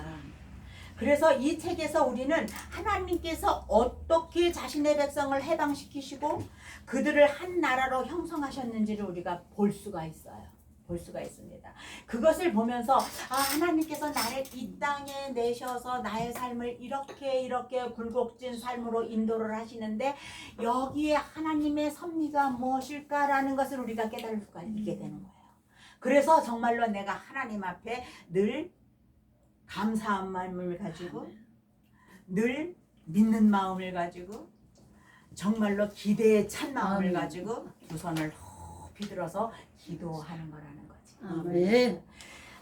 그래서 이 책에서 우리는 하나님께서 어떻게 자신의 백성을 해방시키시고 그들을 한 나라로 형성하셨는지를 우리가 볼 수가 있어요. 볼 수가 있습니다. 그것을 보면서 하나님께서 나를 이 땅에 내셔서 나의 삶을 이렇게 굴곡진 삶으로 인도를 하시는데 여기에 하나님의 섭리가 무엇일까라는 것을 우리가 깨달을 수가 있게 되는 거예요. 그래서 정말로 내가 하나님 앞에 늘 감사한 마음을 가지고 늘 믿는 마음을 가지고 정말로 기대에 찬 마음을 가지고 두 손을 높이 들어서 기도하는 거라는 거지. 아멘.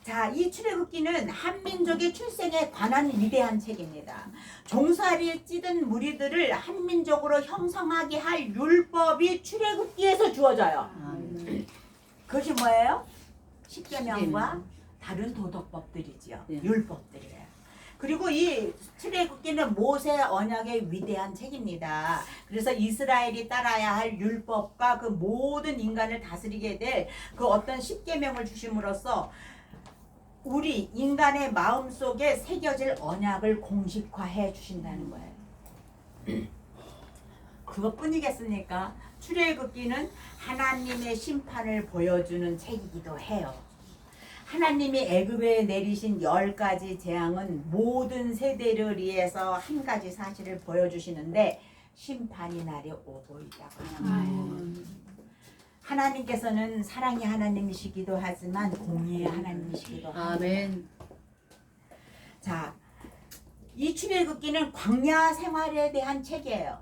자, 이 출애굽기는 한 민족의 출생에 관한 위대한 책입니다. 종살이에 찌든 무리들을 한 민족으로 형성하게 할 율법이 출애굽기에서 주어져요. 그것이 뭐예요? 십계명과 다른 도덕법들이지요. 네. 율법들이에요. 그리고 이 출애굽기는 모세 언약의 위대한 책입니다. 그래서 이스라엘이 따라야 할 율법과 그 모든 인간을 다스리게 될 그 어떤 십계명을 주심으로써 우리 인간의 마음속에 새겨질 언약을 공식화해 주신다는 거예요. 그것뿐이겠습니까? 출애굽기는 하나님의 심판을 보여주는 책이기도 해요. 하나님이 애굽에 내리신 10가지 재앙은 모든 세대를 위해서 한 가지 사실을 보여주시는데 심판이 날이 오고 있다고 하는 거예요. 하나님께서는 사랑의 하나님이시기도 하지만 공의의 하나님이시기도 합니다. 아멘. 자, 이 출애굽기는 광야 생활에 대한 책이에요.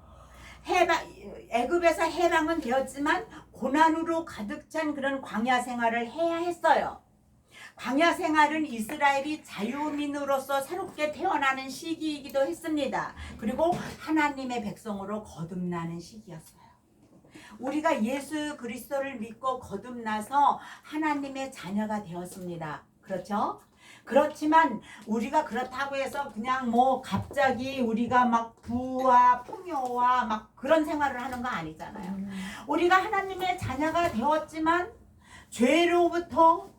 애굽에서 해방은 되었지만 고난으로 가득 찬 그런 광야 생활을 해야 했어요. 광야 생활은 이스라엘이 자유민으로서 새롭게 태어나는 시기이기도 했습니다. 그리고 하나님의 백성으로 거듭나는 시기였어요. 우리가 예수 그리스도를 믿고 거듭나서 하나님의 자녀가 되었습니다. 그렇죠? 그렇지만 우리가 그렇다고 해서 그냥 뭐 갑자기 우리가 막 부와 풍요와 막 그런 생활을 하는 거 아니잖아요. 우리가 하나님의 자녀가 되었지만 죄로부터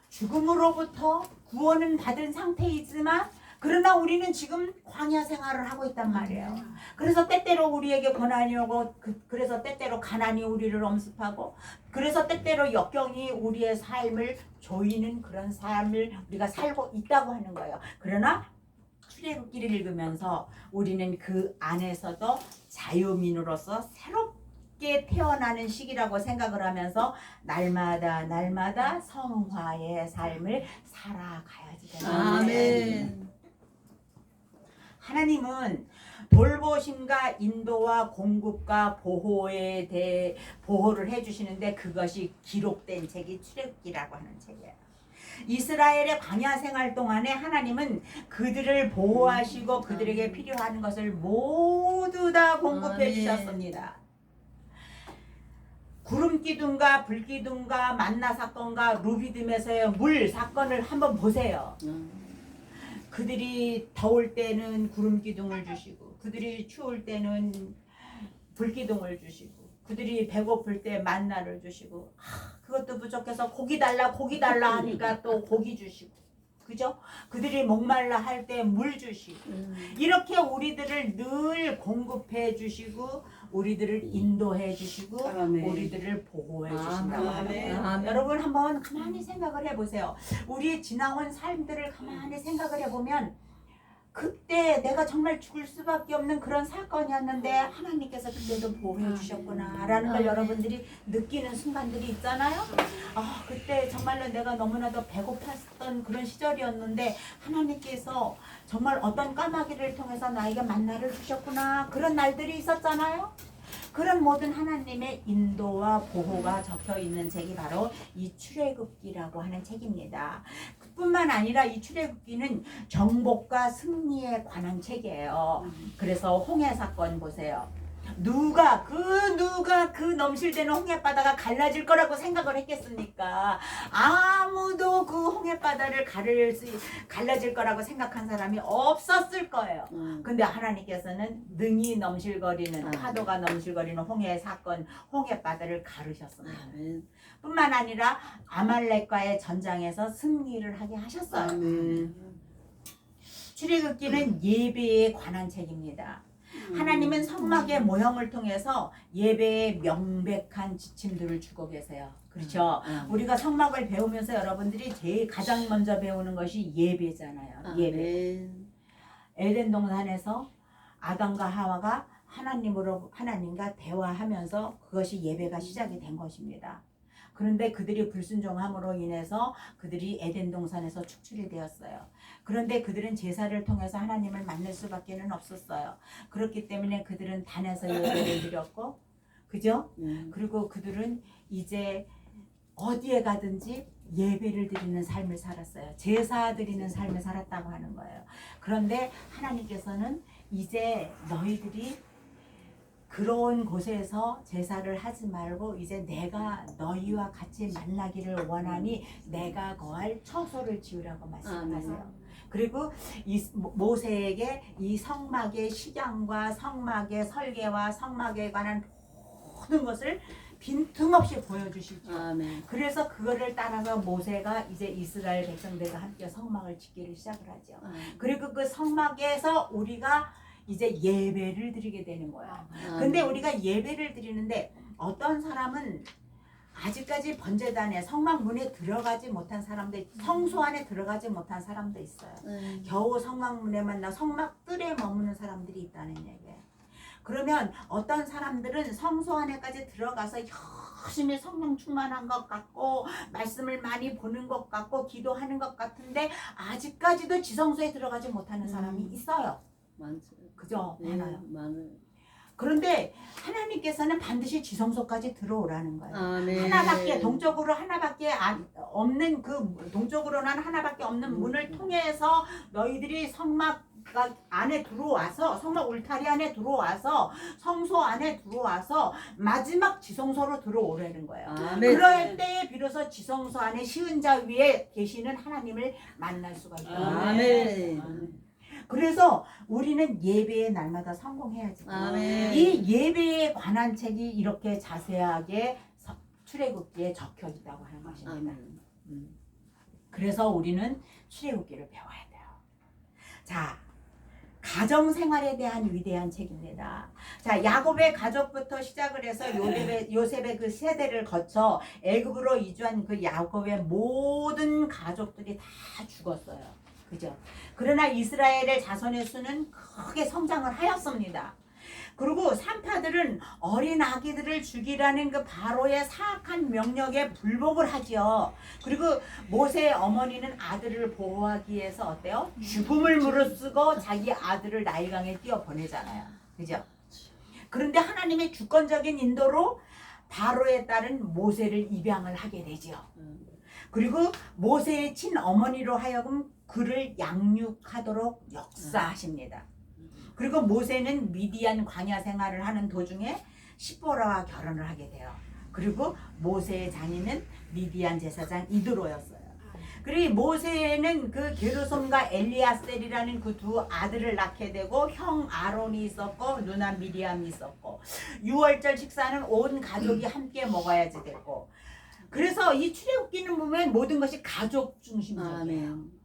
죽음으로부터 구원은 받은 상태이지만 그러나 우리는 지금 광야 생활을 하고 있단 말이에요. 그래서 때때로 우리에게 고난이 오고 그래서 때때로 가난이 우리를 엄습하고 그래서 때때로 역경이 우리의 삶을 조이는 그런 삶을 우리가 살고 있다고 하는 거예요. 그러나 출애굽기를 읽으면서 우리는 그 안에서도 자유민으로서 새롭게 태어나는 시기라고 생각을 하면서 날마다 성화의 삶을 살아가야지 되는 거예요. 아멘. 하나님은 돌보심과 인도와 공급과 보호에 대해 보호를 해주시는데 그것이 기록된 책이 출애굽기라고 하는 책이에요. 이스라엘의 광야 생활 동안에 하나님은 그들을 보호하시고 그들에게 필요한 것을 모두 다 공급해 주셨습니다. 구름 기둥과 불 기둥과 만나 사건과 루비딤에서의 물 사건을 한번 보세요. 그들이 더울 때는 구름 기둥을 주시고 그들이 추울 때는 불 기둥을 주시고 그들이 배고플 때 만나를 주시고 그것도 부족해서 고기 달라 하니까 또 고기 주시고 그죠? 그들이 목말라 할 때 물 주시고 이렇게 우리들을 늘 공급해 주시고 우리들을 인도해 주시고 아멘. 우리들을 보호해 주신다고 하는 거예요. 아멘. 여러분 한번 가만히 생각을 해보세요. 우리의 지나온 삶들을 가만히 생각을 해보면 그때 내가 정말 죽을 수밖에 없는 그런 사건이었는데 하나님께서 그때도 보호해 주셨구나 라는 걸 여러분들이 느끼는 순간들이 있잖아요. 그때 정말로 내가 너무나도 배고팠던 그런 시절이었는데 하나님께서 정말 어떤 까마귀를 통해서 나에게 만나를 주셨구나 그런 날들이 있었잖아요. 그런 모든 하나님의 인도와 보호가 적혀 있는 책이 바로 이 출애굽기라고 하는 책입니다. 뿐만 아니라 이 출애굽기는 정복과 승리에 관한 책이에요. 그래서 홍해 사건 보세요. 누가 그 넘실대는 홍해바다가 갈라질 거라고 생각을 했겠습니까? 아무도 그 홍해바다를 갈라질 거라고 생각한 사람이 없었을 거예요. 근데 하나님께서는 능히 넘실거리는 파도가 넘실거리는 홍해 사건, 홍해바다를 가르셨습니다. 아멘. 뿐만 아니라 아말렉과의 전장에서 승리를 하게 하셨어요. 아멘. 출애굽기는 예배에 관한 책입니다. 하나님은 성막의 모형을 통해서 예배의 명백한 지침들을 주고 계세요. 그렇죠? 우리가 성막을 배우면서 여러분들이 제일 가장 먼저 배우는 것이 예배잖아요. 예배. 에덴 동산에서 아담과 하와가 하나님과 대화하면서 그것이 예배가 시작이 된 것입니다. 그런데 그들이 불순종함으로 인해서 그들이 에덴 동산에서 축출이 되었어요. 그런데 그들은 제사를 통해서 하나님을 만날 수밖에는 없었어요. 그렇기 때문에 그들은 단에서 예배를 드렸고, 그죠? 그리고 그들은 이제 어디에 가든지 예배를 드리는 삶을 살았어요. 제사 드리는 삶을 살았다고 하는 거예요. 그런데 하나님께서는 이제 너희들이 그런 곳에서 제사를 하지 말고 이제 내가 너희와 같이 만나기를 원하니 내가 거할 처소를 지으라고 말씀하세요. 그리고 이 모세에게 이 성막의 식양과 성막의 설계와 성막에 관한 모든 것을 빈틈없이 보여주시죠. 아멘. 그래서 그거를 따라서 모세가 이제 이스라엘 백성들과 함께 성막을 짓기를 시작을 하죠. 그리고 그 성막에서 우리가 이제 예배를 드리게 되는 거야. 근데 우리가 예배를 드리는데 어떤 사람은 아직까지 번제단에 성막 문에 들어가지 못한 사람들, 성소 안에 들어가지 못한 사람도 있어요. 겨우 성막 문에만 성막 뜰에 머무는 사람들이 있다는 얘기예요. 그러면 어떤 사람들은 성소 안에까지 들어가서 열심히 성령 충만한 것 같고 말씀을 많이 보는 것 같고 기도하는 것 같은데 아직까지도 지성소에 들어가지 못하는 사람이 있어요. 많죠. 그죠? 네, 많아요. 많아요. 그런데 하나님께서는 반드시 지성소까지 들어오라는 거예요. 아멘. 하나밖에 동쪽으로 하나밖에 없는 그 동쪽으로는 하나밖에 없는 문을 통해서 너희들이 성막 안에 들어와서 성막 울타리 안에 들어와서 성소 안에 들어와서 마지막 지성소로 들어오라는 거예요. 아멘. 그럴 때에 비로소 지성소 안에 시은 자 위에 계시는 하나님을 만날 수가 있다. 아멘. 그래서 우리는 예배의 날마다 성공해야지. 아멘. 이 예배에 관한 책이 이렇게 자세하게 출애굽기에 적혀 있다고 하는 것입니다. 아멘. 그래서 우리는 출애굽기를 배워야 돼요. 자, 가정 생활에 대한 위대한 책입니다. 자, 야곱의 가족부터 시작을 해서 요셉의 그 세대를 거쳐 애굽으로 이주한 그 야곱의 모든 가족들이 다 죽었어요. 그죠? 그러나 이스라엘의 자손의 수는 크게 성장을 하였습니다. 그리고 산파들은 어린 아기들을 죽이라는 그 바로의 사악한 명령에 불복을 하지요. 그리고 모세의 어머니는 아들을 보호하기 위해서 어때요? 죽음을 무릅쓰고 자기 아들을 나일강에 띄워 보내잖아요. 그죠? 그런데 하나님의 주권적인 인도로 바로에 따른 모세를 입양을 하게 되지요. 그리고 모세의 친어머니로 하여금 그를 양육하도록 역사하십니다. 그리고 모세는 미디안 광야 생활을 하는 도중에 시보라와 결혼을 하게 돼요. 그리고 모세의 장인은 미디안 제사장 이드로였어요. 그리고 모세는 그 게르솜과 엘리아셀이라는 그 두 아들을 낳게 되고 형 아론이 있었고 누나 미리암이 있었고 6월절 식사는 온 가족이 함께 먹어야지 됐고 그래서 이 출애굽기는 보면 모든 것이 가족 중심적이에요. 아멘.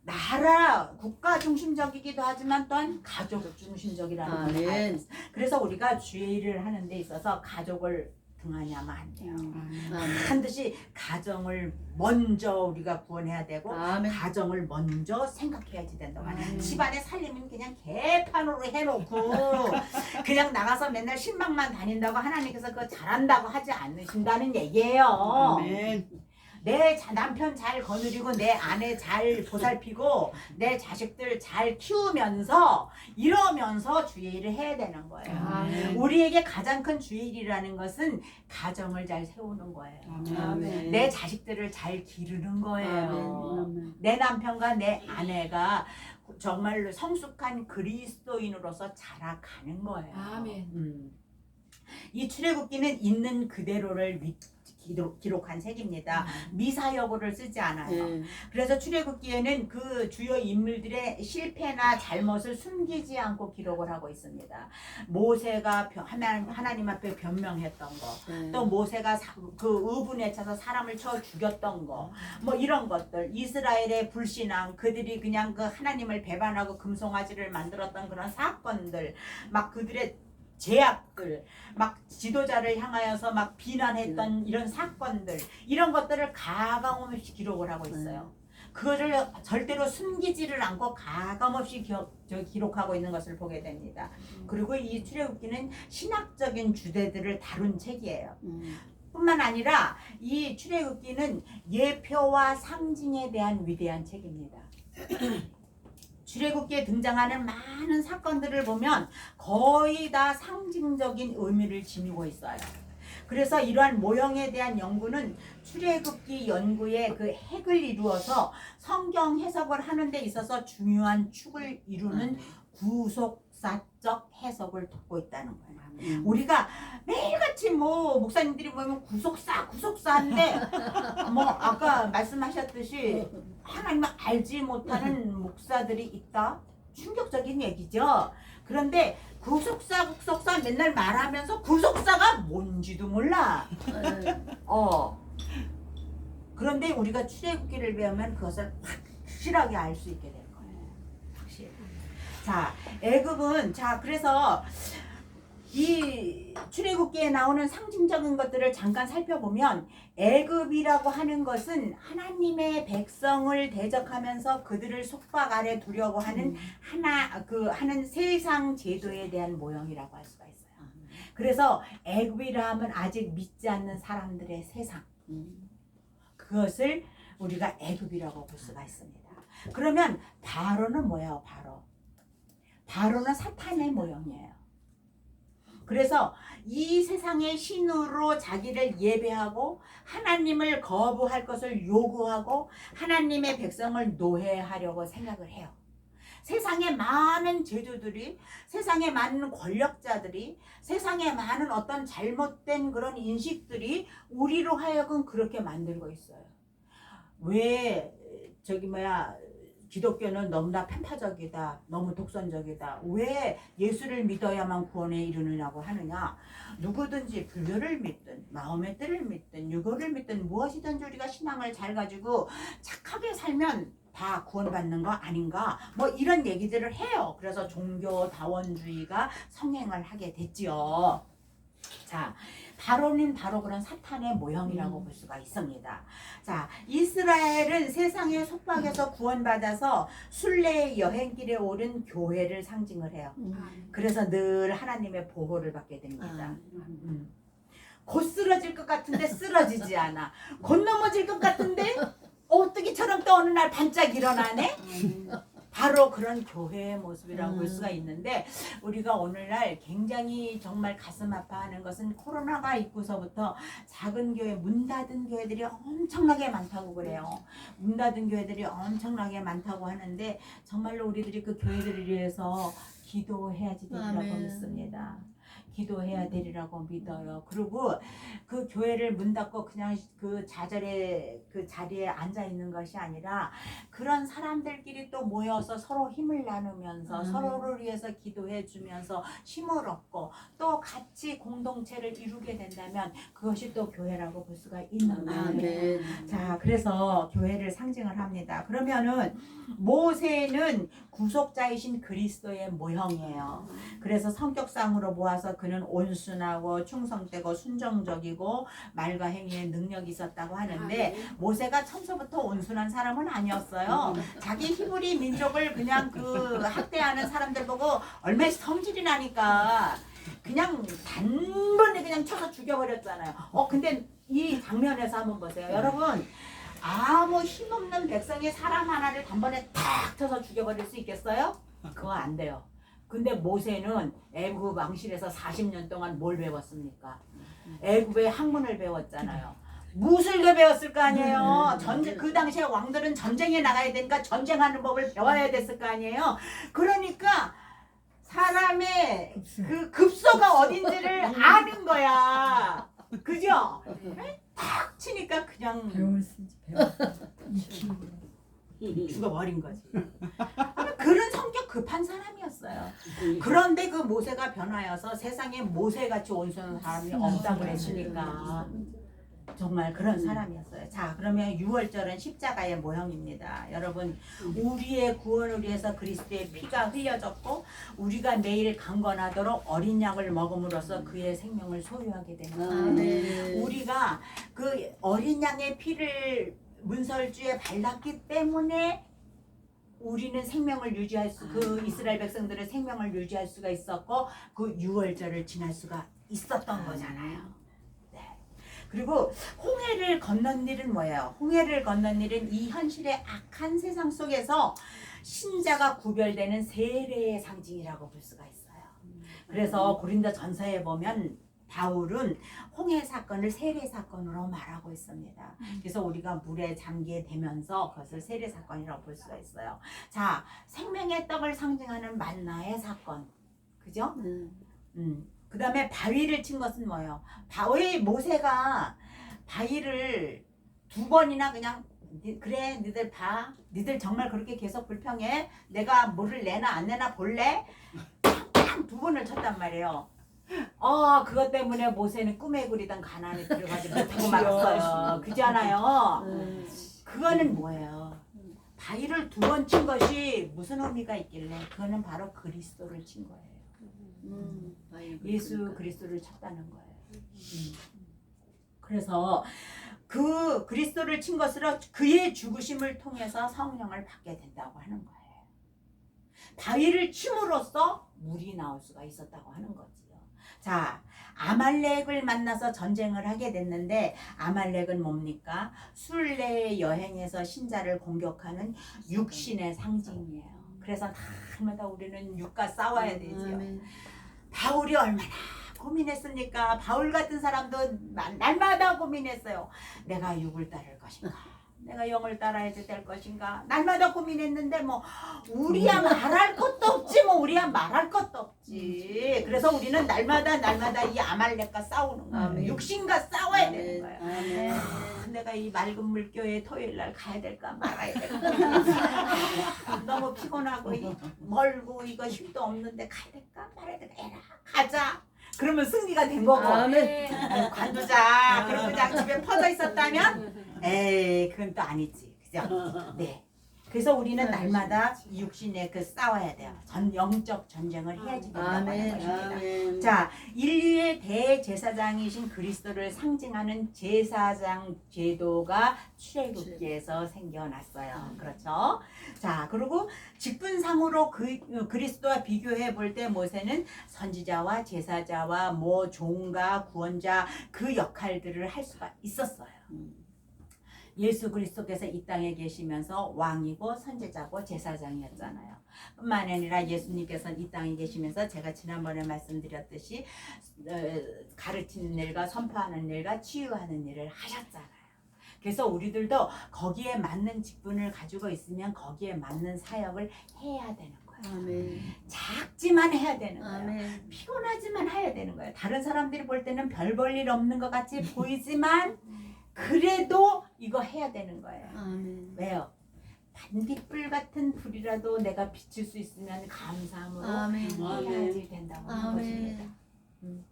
나라, 국가 중심적이기도 하지만 또한 가족 중심적이라는 걸 알고 아멘. 있어요. 그래서 우리가 주의 일을 하는 데 있어서 가족을 등한히하면 안 돼요. 아멘. 반드시 가정을 먼저 우리가 구원해야 되고 아멘. 가정을 먼저 생각해야지 된다고 아멘. 집안의 살림은 그냥 개판으로 해놓고 그냥 나가서 맨날 신방만 다닌다고 하나님께서 그거 잘한다고 하지 않으신다는 얘기예요. 아멘. 내 남편 잘 거느리고 내 아내 잘 보살피고 내 자식들 잘 키우면서 이러면서 주의를 해야 되는 거예요. 아멘. 우리에게 가장 큰 주일이라는 것은 가정을 잘 세우는 거예요. 아멘. 내 자식들을 잘 기르는 거예요. 아멘. 내 남편과 내 아내가 정말로 성숙한 그리스도인으로서 자라가는 거예요. 아멘. 이 출애굽기는 있는 그대로를 기록한 책입니다. 미사여구를 쓰지 않아요. 네. 그래서 출애굽기에는 그 주요 인물들의 실패나 잘못을 숨기지 않고 기록을 하고 있습니다. 모세가 하나님 앞에 변명했던 거, 네. 또 모세가 그 의분에 차서 사람을 쳐 죽였던 거, 뭐 이런 것들, 이스라엘의 불신앙, 그들이 그냥 그 하나님을 배반하고 금송아지를 만들었던 그런 사건들, 막 그들의 제약들, 막 지도자를 향하여서 막 비난했던 이런 사건들, 이런 것들을 가감없이 기록을 하고 있어요. 그거를 절대로 숨기지를 않고 가감없이 기록하고 있는 것을 보게 됩니다. 그리고 이 출애굽기는 신학적인 주제들을 다룬 책이에요. 뿐만 아니라 이 출애굽기는 예표와 상징에 대한 위대한 책입니다. 출애굽기에 등장하는 많은 사건들을 보면 거의 다 상징적인 의미를 지니고 있어요. 그래서 이러한 모형에 대한 연구는 출애굽기 연구의 그 핵을 이루어서 성경 해석을 하는 데 있어서 중요한 축을 이루는 구속사적 해석을 돕고 있다는 거예요. 우리가 매일같이 뭐 목사님들이 보면 구속사인데 뭐 아까 말씀하셨듯이 하나님을 알지 못하는 목사들이 있다? 충격적인 얘기죠. 그런데 구속사 맨날 말하면서 구속사가 뭔지도 몰라. 그런데 우리가 출애굽기를 배우면 그것을 확실하게 알 수 있게 될 거예요. 확실히. 자, 애굽은 그래서 이 출애굽기에 나오는 상징적인 것들을 잠깐 살펴보면 애굽이라고 하는 것은 하나님의 백성을 대적하면서 그들을 속박 아래 두려고 하는 하는 세상 제도에 대한 모형이라고 할 수가 있어요. 그래서 애굽이라 하면 아직 믿지 않는 사람들의 세상, 그것을 우리가 애굽이라고 볼 수가 있습니다. 그러면 바로는 뭐예요? 바로는 사탄의 모형이에요. 그래서 이 세상의 신으로 자기를 예배하고 하나님을 거부할 것을 요구하고 하나님의 백성을 노예하려고 생각을 해요. 세상의 많은 제도들이, 세상의 많은 권력자들이, 세상의 많은 어떤 잘못된 그런 인식들이 우리로 하여금 그렇게 만들고 있어요. 왜 기독교는 너무나 편파적이다, 너무 독선적이다, 왜 예수를 믿어야만 구원에 이르느냐고 하느냐. 누구든지 불교를 믿든 마음의 뜻을 믿든 유교를 믿든 무엇이든지 우리가 신앙을 잘 가지고 착하게 살면 다 구원받는 거 아닌가, 뭐 이런 얘기들을 해요. 그래서 종교다원주의가 성행을 하게 됐지요. 자, 바로는 바로 그런 사탄의 모형이라고 볼 수가 있습니다. 자, 이스라엘은 세상의 속박에서 구원받아서 순례의 여행길에 오른 교회를 상징을 해요. 그래서 늘 하나님의 보호를 받게 됩니다. 곧 쓰러질 것 같은데 쓰러지지 않아. 곧 넘어질 것 같은데 오뚜기처럼 또 어느 날 반짝 일어나네. 바로 그런 교회의 모습이라고 볼 수가 있는데, 우리가 오늘날 굉장히 정말 가슴 아파하는 것은 코로나가 있고서부터 작은 교회, 문 닫은 교회들이 엄청나게 많다고 그래요. 문 닫은 교회들이 엄청나게 많다고 하는데 정말로 우리들이 그 교회들을 위해서 기도해야지 되리라고 믿습니다. 기도해야 되리라고 믿어요. 그리고 그 교회를 문 닫고 그냥 그 좌절의 그 자리에 앉아 있는 것이 아니라 그런 사람들끼리 또 모여서 서로 힘을 나누면서 서로를 위해서 기도해 주면서 힘을 얻고 또 같이 공동체를 이루게 된다면 그것이 또 교회라고 볼 수가 있는 거예요. 자, 그래서 교회를 상징을 합니다. 그러면은 모세는 구속자이신 그리스도의 모형이에요. 그래서 성격상으로 보아서 그는 온순하고 충성되고 순정적이고 말과 행위에 능력이 있었다고 하는데, 모세가 처음부터 온순한 사람은 아니었어요. 자기 히브리 민족을 그냥 그 학대하는 사람들 보고 얼마나 성질이 나니까 그냥 단번에 그냥 쳐서 죽여버렸잖아요. 근데 이 장면에서 한번 보세요. 여러분, 아무 힘없는 백성이 사람 하나를 단번에 탁 쳐서 죽여버릴 수 있겠어요? 그거 안 돼요. 근데 모세는 애굽 왕실에서 40년 동안 뭘 배웠습니까? 애굽의 학문을 배웠잖아요. 무술도 배웠을 거 아니에요. 그 당시에 왕들은 전쟁에 나가야 되니까 전쟁하는 법을 배워야 됐을 거 아니에요. 그러니까 사람의 그 급소가 어딘지를 아는 거야. 그죠? 탁 치니까 그냥 죽어버린 거지. 그런 성격 급한 사람이었어요. 그런데 그 모세가 변하여서 세상에 모세같이 온순한 사람이 없다고 그랬으니까 정말 그런 사람이었어요. 자, 그러면 6월절은 십자가의 모형입니다. 여러분, 우리의 구원을 위해서 그리스도의 피가 흘려졌고 우리가 매일 강건하도록 어린 양을 먹음으로써 그의 생명을 소유하게 되는 거예요. 우리가 그 어린 양의 피를 문설주에 발랐기 때문에 우리는 생명을 유지할 그 이스라엘 백성들의 생명을 유지할 수가 있었고 그 6월절을 지날 수가 있었던 거잖아요. 그리고 홍해를 건넌 일은 뭐예요? 홍해를 건넌 일은 이 현실의 악한 세상 속에서 신자가 구별되는 세례의 상징이라고 볼 수가 있어요. 그래서 고린도 전서에 보면 바울은 홍해 사건을 세례 사건으로 말하고 있습니다. 그래서 우리가 물에 잠기게 되면서 그것을 세례 사건이라고 볼 수가 있어요. 자, 생명의 떡을 상징하는 만나의 사건, 그죠? 그 다음에 바위를 친 것은 뭐예요? 모세가 바위를 2번이나 그냥 그래 니들 봐, 니들 정말 그렇게 계속 불평해? 내가 물을 내나 안 내나 볼래? 탕탕 2번을 쳤단 말이에요. 그것 때문에 모세는 꿈에 그리던 가나안에 들어가지 못하고 말았어요. 그잖아요. 그거는 뭐예요? 바위를 2번 친 것이 무슨 의미가 있길래? 그거는 바로 그리스도를 친 거예요. 예수 그리스도를 쳤다는 거예요. 그래서 그 그리스도를 친 것으로 그의 죽으심을 통해서 성령을 받게 된다고 하는 거예요. 바위를 침으로써 물이 나올 수가 있었다고 하는 거지요. 자, 아말렉을 만나서 전쟁을 하게 됐는데 아말렉은 뭡니까? 순례의 여행에서 신자를 공격하는 육신의 상징이에요. 그래서 날마다 우리는 육과 싸워야 되지요. 바울이 얼마나 고민했습니까? 바울 같은 사람도 날마다 고민했어요. 내가 육을 따를 것인가? 내가 영을 따라야 될 것인가? 날마다 고민했는데 뭐 우리야 말할 것도 없지 뭐 우리야 말할 것도 없지. 그래서 우리는 날마다 이 아말렉과 싸우는 거예요. 아멘. 육신과 싸워야 되는 거예요. 아멘. 내가 이 맑은 물교회 토요일 날 가야 될까 말아야 될까 너무 피곤하고 멀고 이거 힘도 없는데 가야 될까 말아야 될까 에라 가자 그러면 승리가 된 거고 아멘. 관두자 그럼 그냥 집에 퍼져 있었다면 에이 그건 또 아니지 그죠? 네. 그래서 우리는 날마다 이 육신에 그 싸워야 돼요. 영적 전쟁을 해야지 된다고 하는 아멘. 것입니다. 아멘. 자, 인류의 대제사장이신 그리스도를 상징하는 제사장 제도가 출애굽기에서 생겨났어요. 그렇죠? 자, 그리고 직분상으로 그리스도와 비교해 볼 때 모세는 선지자와 제사자와 뭐 종가 구원자 그 역할들을 할 수가 있었어요. 예수 그리스도께서 이 땅에 계시면서 왕이고 선지자고 제사장이었잖아요. 뿐만 아니라 예수님께서는 이 땅에 계시면서 제가 지난번에 말씀드렸듯이 가르치는 일과 선포하는 일과 치유하는 일을 하셨잖아요. 그래서 우리들도 거기에 맞는 직분을 가지고 있으면 거기에 맞는 사역을 해야 되는 거예요. 아멘. 작지만 해야 되는 거예요. 아멘. 피곤하지만 해야 되는 거예요. 다른 사람들이 볼 때는 별 볼 일 없는 것 같이 보이지만 그래도 이거 해야 되는 거예요. 아멘. 왜요? 반딧불 같은 불이라도 내가 비칠 수 있으면 감사함으로 아멘. 해야지 된다고 하는 것입니다. 아멘.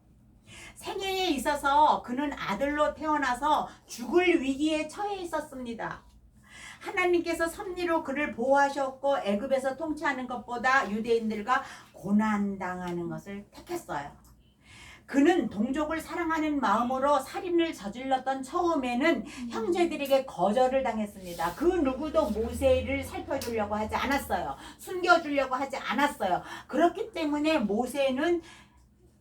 생애에 있어서 그는 아들로 태어나서 죽을 위기에 처해 있었습니다. 하나님께서 섭리로 그를 보호하셨고 애굽에서 통치하는 것보다 유대인들과 고난당하는 것을 택했어요. 그는 동족을 사랑하는 마음으로 살인을 저질렀던 처음에는 형제들에게 거절을 당했습니다. 그 누구도 모세를 살펴주려고 하지 않았어요. 숨겨주려고 하지 않았어요. 그렇기 때문에 모세는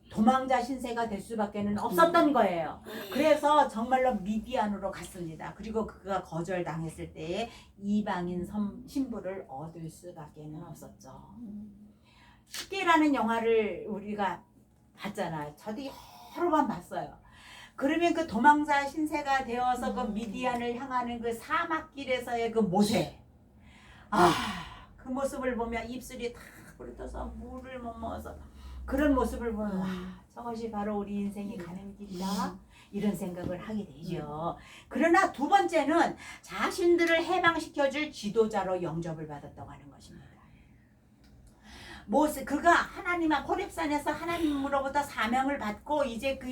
도망자 신세가 될 수밖에 없었던 거예요. 그래서 정말로 미디안으로 갔습니다. 그리고 그가 거절당했을 때에 이방인 신부를 얻을 수밖에 없었죠. 십계라는 영화를 우리가 봤잖아요. 저도 여러 번 봤어요. 그러면 그 도망자 신세가 되어서 그 미디안을 향하는 그 사막길에서의 그 모세. 그 모습을 보면 입술이 다 부르떠서 물을 못 먹어서 그런 모습을 보면 와, 저것이 바로 우리 인생이 가는 길이다. 이런 생각을 하게 되죠. 그러나 두 번째는 자신들을 해방시켜줄 지도자로 영접을 받았다고 하는 것입니다. 그가 하나님과 호렙산에서 하나님으로부터 사명을 받고 이제 그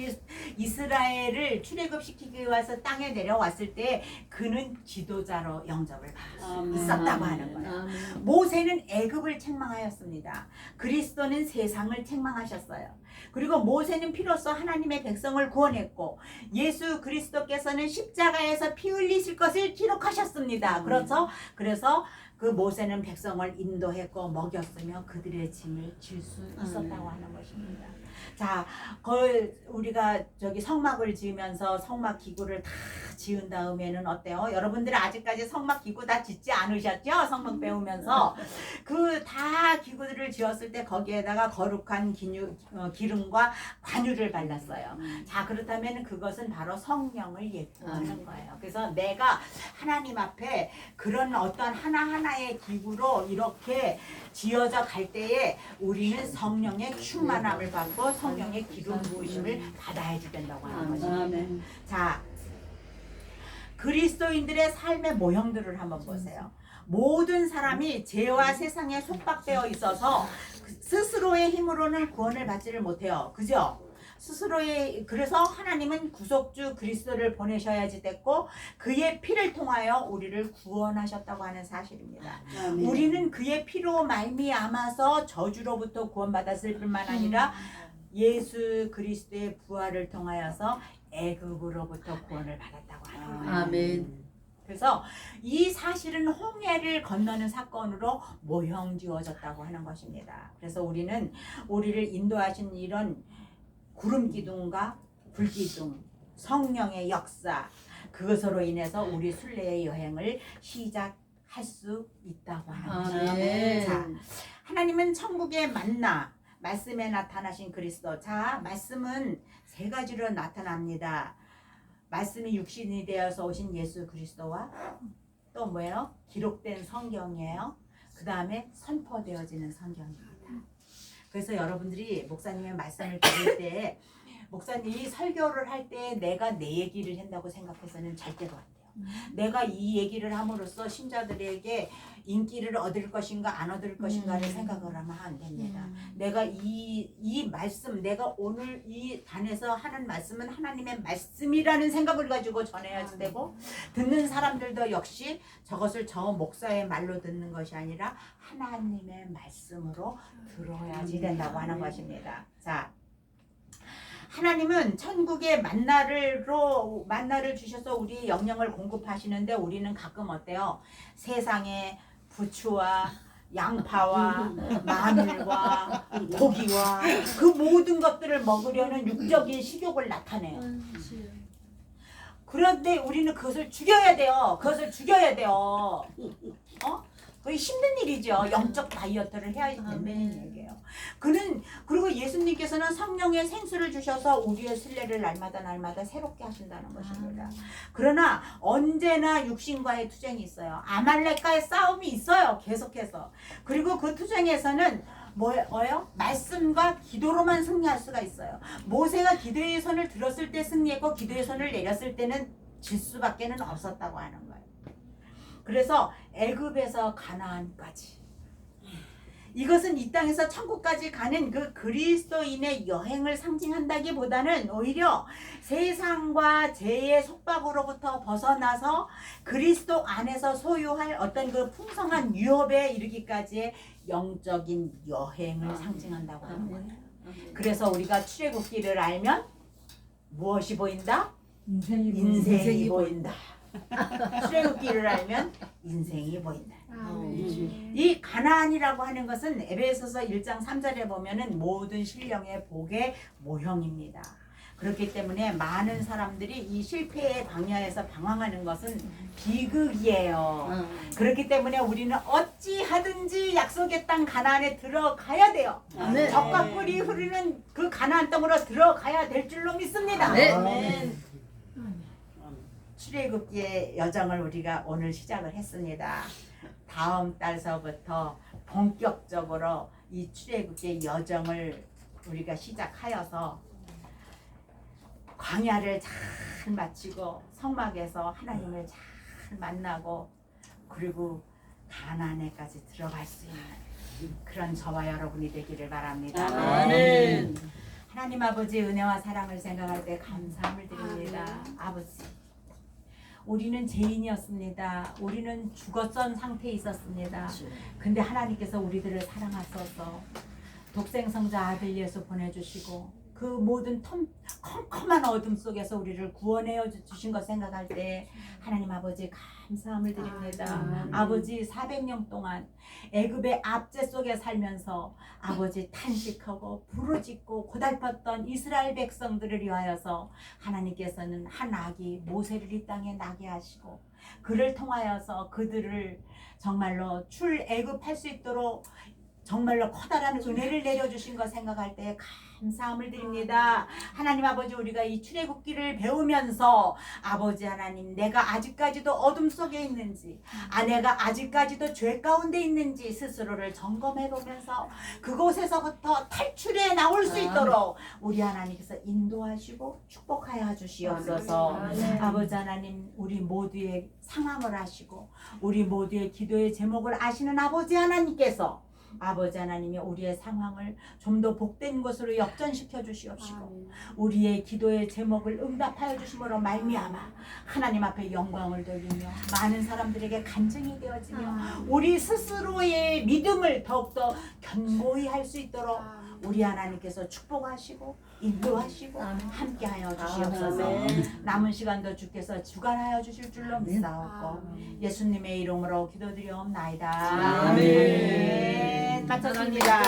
이스라엘을 출애굽시키기 위해서 땅에 내려왔을 때 그는 지도자로 영접을 받을 수 있었다고 하는 거예요. 아멘. 모세는 애굽을 책망하였습니다. 그리스도는 세상을 책망하셨어요. 그리고 모세는 피로써 하나님의 백성을 구원했고 예수 그리스도께서는 십자가에서 피 흘리실 것을 기록하셨습니다. 그렇죠? 그래서 그 모세는 백성을 인도했고 먹였으며 그들의 짐을 질 수 있었다고 하는 것입니다. 자, 우리가 성막을 지으면서 성막 기구를 다 지은 다음에는 어때요? 여러분들 아직까지 성막 기구 다 짓지 않으셨죠? 성막 배우면서 그 다 기구들을 지었을 때 거기에다가 거룩한 기름과 관유를 발랐어요. 자, 그렇다면 그것은 바로 성령을 예표하는 거예요. 그래서 내가 하나님 앞에 그런 어떤 하나하나의 기구로 이렇게 지어져 갈 때에 우리는 성령의 충만함을 받고 성령의 기름 부으심을 받아야지 된다고 하는 것입니다. 아멘. 자, 그리스도인들의 삶의 모형들을 한번 보세요. 모든 사람이 죄와 세상에 속박되어 있어서 스스로의 힘으로는 구원을 받지를 못해요. 그죠? 그래서 하나님은 구속주 그리스도를 보내셔야지 됐고 그의 피를 통하여 우리를 구원하셨다고 하는 사실입니다. 아멘. 우리는 그의 피로 말미암아서 저주로부터 구원받았을 뿐만 아니라 예수 그리스도의 부활을 통하여서 애굽으로부터 구원을 받았다고 하는 거예요. 아멘. 그래서 이 사실은 홍해를 건너는 사건으로 모형지어졌다고 하는 것입니다. 그래서 우리를 인도하신 이런 구름 기둥과 불 기둥, 성령의 역사 그것으로 인해서 우리 순례의 여행을 시작할 수 있다고 하는 것입니다. 아멘. 자, 하나님은 천국의 만나 말씀에 나타나신 그리스도. 자, 말씀은 세 가지로 나타납니다. 말씀이 육신이 되어서 오신 예수 그리스도와 또 뭐예요? 기록된 성경이에요. 그 다음에 선포되어지는 성경입니다. 그래서 여러분들이 목사님의 말씀을 들을 때 목사님이 설교를 할 때 내가 내 얘기를 한다고 생각해서는 절대로 안 돼요. 내가 이 얘기를 함으로써 신자들에게 인기를 얻을 것인가 안 얻을 것인가를 생각을 하면 안 됩니다. 내가 이 말씀, 내가 오늘 이 단에서 하는 말씀은 하나님의 말씀이라는 생각을 가지고 전해야지 되고, 듣는 사람들도 역시 저것을 저 목사의 말로 듣는 것이 아니라 하나님의 말씀으로 들어야지 된다고 하는 것입니다. 자, 하나님은 천국의 만나를 주셔서 우리 영양을 공급하시는데 우리는 가끔 어때요? 세상에 부추와 양파와 마늘과 고기와 그 모든 것들을 먹으려는 육적인 식욕을 나타내요. 그런데 우리는 그것을 죽여야 돼요. 그것을 죽여야 돼요. 거의 힘든 일이죠. 영적 다이어트를 해야 된다는 얘기예요. 그리고 예수님께서는 성령의 생수를 주셔서 우리의 순례를 날마다 새롭게 하신다는 것입니다. 그러나 언제나 육신과의 투쟁이 있어요. 아말렉과의 싸움이 있어요. 계속해서. 그리고 그 투쟁에서는 뭐예요? 말씀과 기도로만 승리할 수가 있어요. 모세가 기도의 손을 들었을 때 승리했고 기도의 손을 내렸을 때는 질 수밖에는 없었다고 하는 거예요. 그래서 애굽에서 가나안까지, 이것은 이 땅에서 천국까지 가는 그 그리스도인의 여행을 상징한다기보다는 오히려 세상과 죄의 속박으로부터 벗어나서 그리스도 안에서 소유할 어떤 그 풍성한 유업에 이르기까지의 영적인 여행을 상징한다고 하는 거예요. 그래서 우리가 출애굽기를 알면 무엇이 보인다? 인생이 보인다. 출애굽기를 알면 인생이 보인다. 이 가나안이라고 하는 것은 에베소서 1장 3절에 보면은 모든 신령의 복의 모형입니다. 그렇기 때문에 많은 사람들이 이 실패의 방향에서 방황하는 것은 비극이에요. 그렇기 때문에 우리는 어찌하든지 약속의 땅 가나안에 들어가야 돼요. 아멘. 적과 꿀이 흐르는 그 가나안 땅으로 들어가야 될 줄로 믿습니다. 아멘. 출애굽기의 여정을 우리가 오늘 시작을 했습니다. 다음 달서부터 본격적으로 이 출애굽기의 여정을 우리가 시작하여서 광야를 잘 마치고 성막에서 하나님을 잘 만나고 그리고 가나안에까지 들어갈 수 있는 그런 저와 여러분이 되기를 바랍니다. 아멘. 하나님 아버지 은혜와 사랑을 생각할 때 감사함을 드립니다. 아버지, 우리는 죄인이었습니다. 우리는 죽었던 상태에 있었습니다. 근데 하나님께서 우리들을 사랑하셔서 독생성자 아들 예수 보내주시고 그 모든 컴컴한 어둠 속에서 우리를 구원해 주신 것 생각할 때 하나님 아버지 감사함을 드립니다. 아버지 400년 동안 애굽의 압제 속에 살면서 아버지 탄식하고 부르짖고 고달팠던 이스라엘 백성들을 위하여서 하나님께서는 한 아기 모세를 이 땅에 나게 하시고 그를 통하여서 그들을 정말로 출애굽할 수 있도록 정말로 커다란 은혜를 내려주신 것 생각할 때 감사함을 드립니다. 하나님 아버지, 우리가 이 출애굽기를 배우면서 아버지 하나님, 내가 아직까지도 어둠 속에 있는지, 내가 아직까지도 죄 가운데 있는지 스스로를 점검해 보면서 그곳에서부터 탈출해 나올 수 있도록 우리 하나님께서 인도하시고 축복하여 주시옵소서. 아버지 하나님, 우리 모두의 상황을 아시고 우리 모두의 기도의 제목을 아시는 아버지 하나님께서 아버지 하나님이 우리의 상황을 좀 더 복된 것으로 역전시켜 주시옵시고 우리의 기도의 제목을 응답하여 주심으로 말미암아 하나님 앞에 영광을 돌리며 많은 사람들에게 간증이 되어지며 우리 스스로의 믿음을 더욱더 견고히 할 수 있도록 우리 하나님께서 축복하시고 인도하시고 함께하여 주시옵소서. 남은 시간도 주께서 주관하여 주실 줄로 믿사옵고 예수님의 이름으로 기도드리옵나이다. 아멘. 마쳤습니다.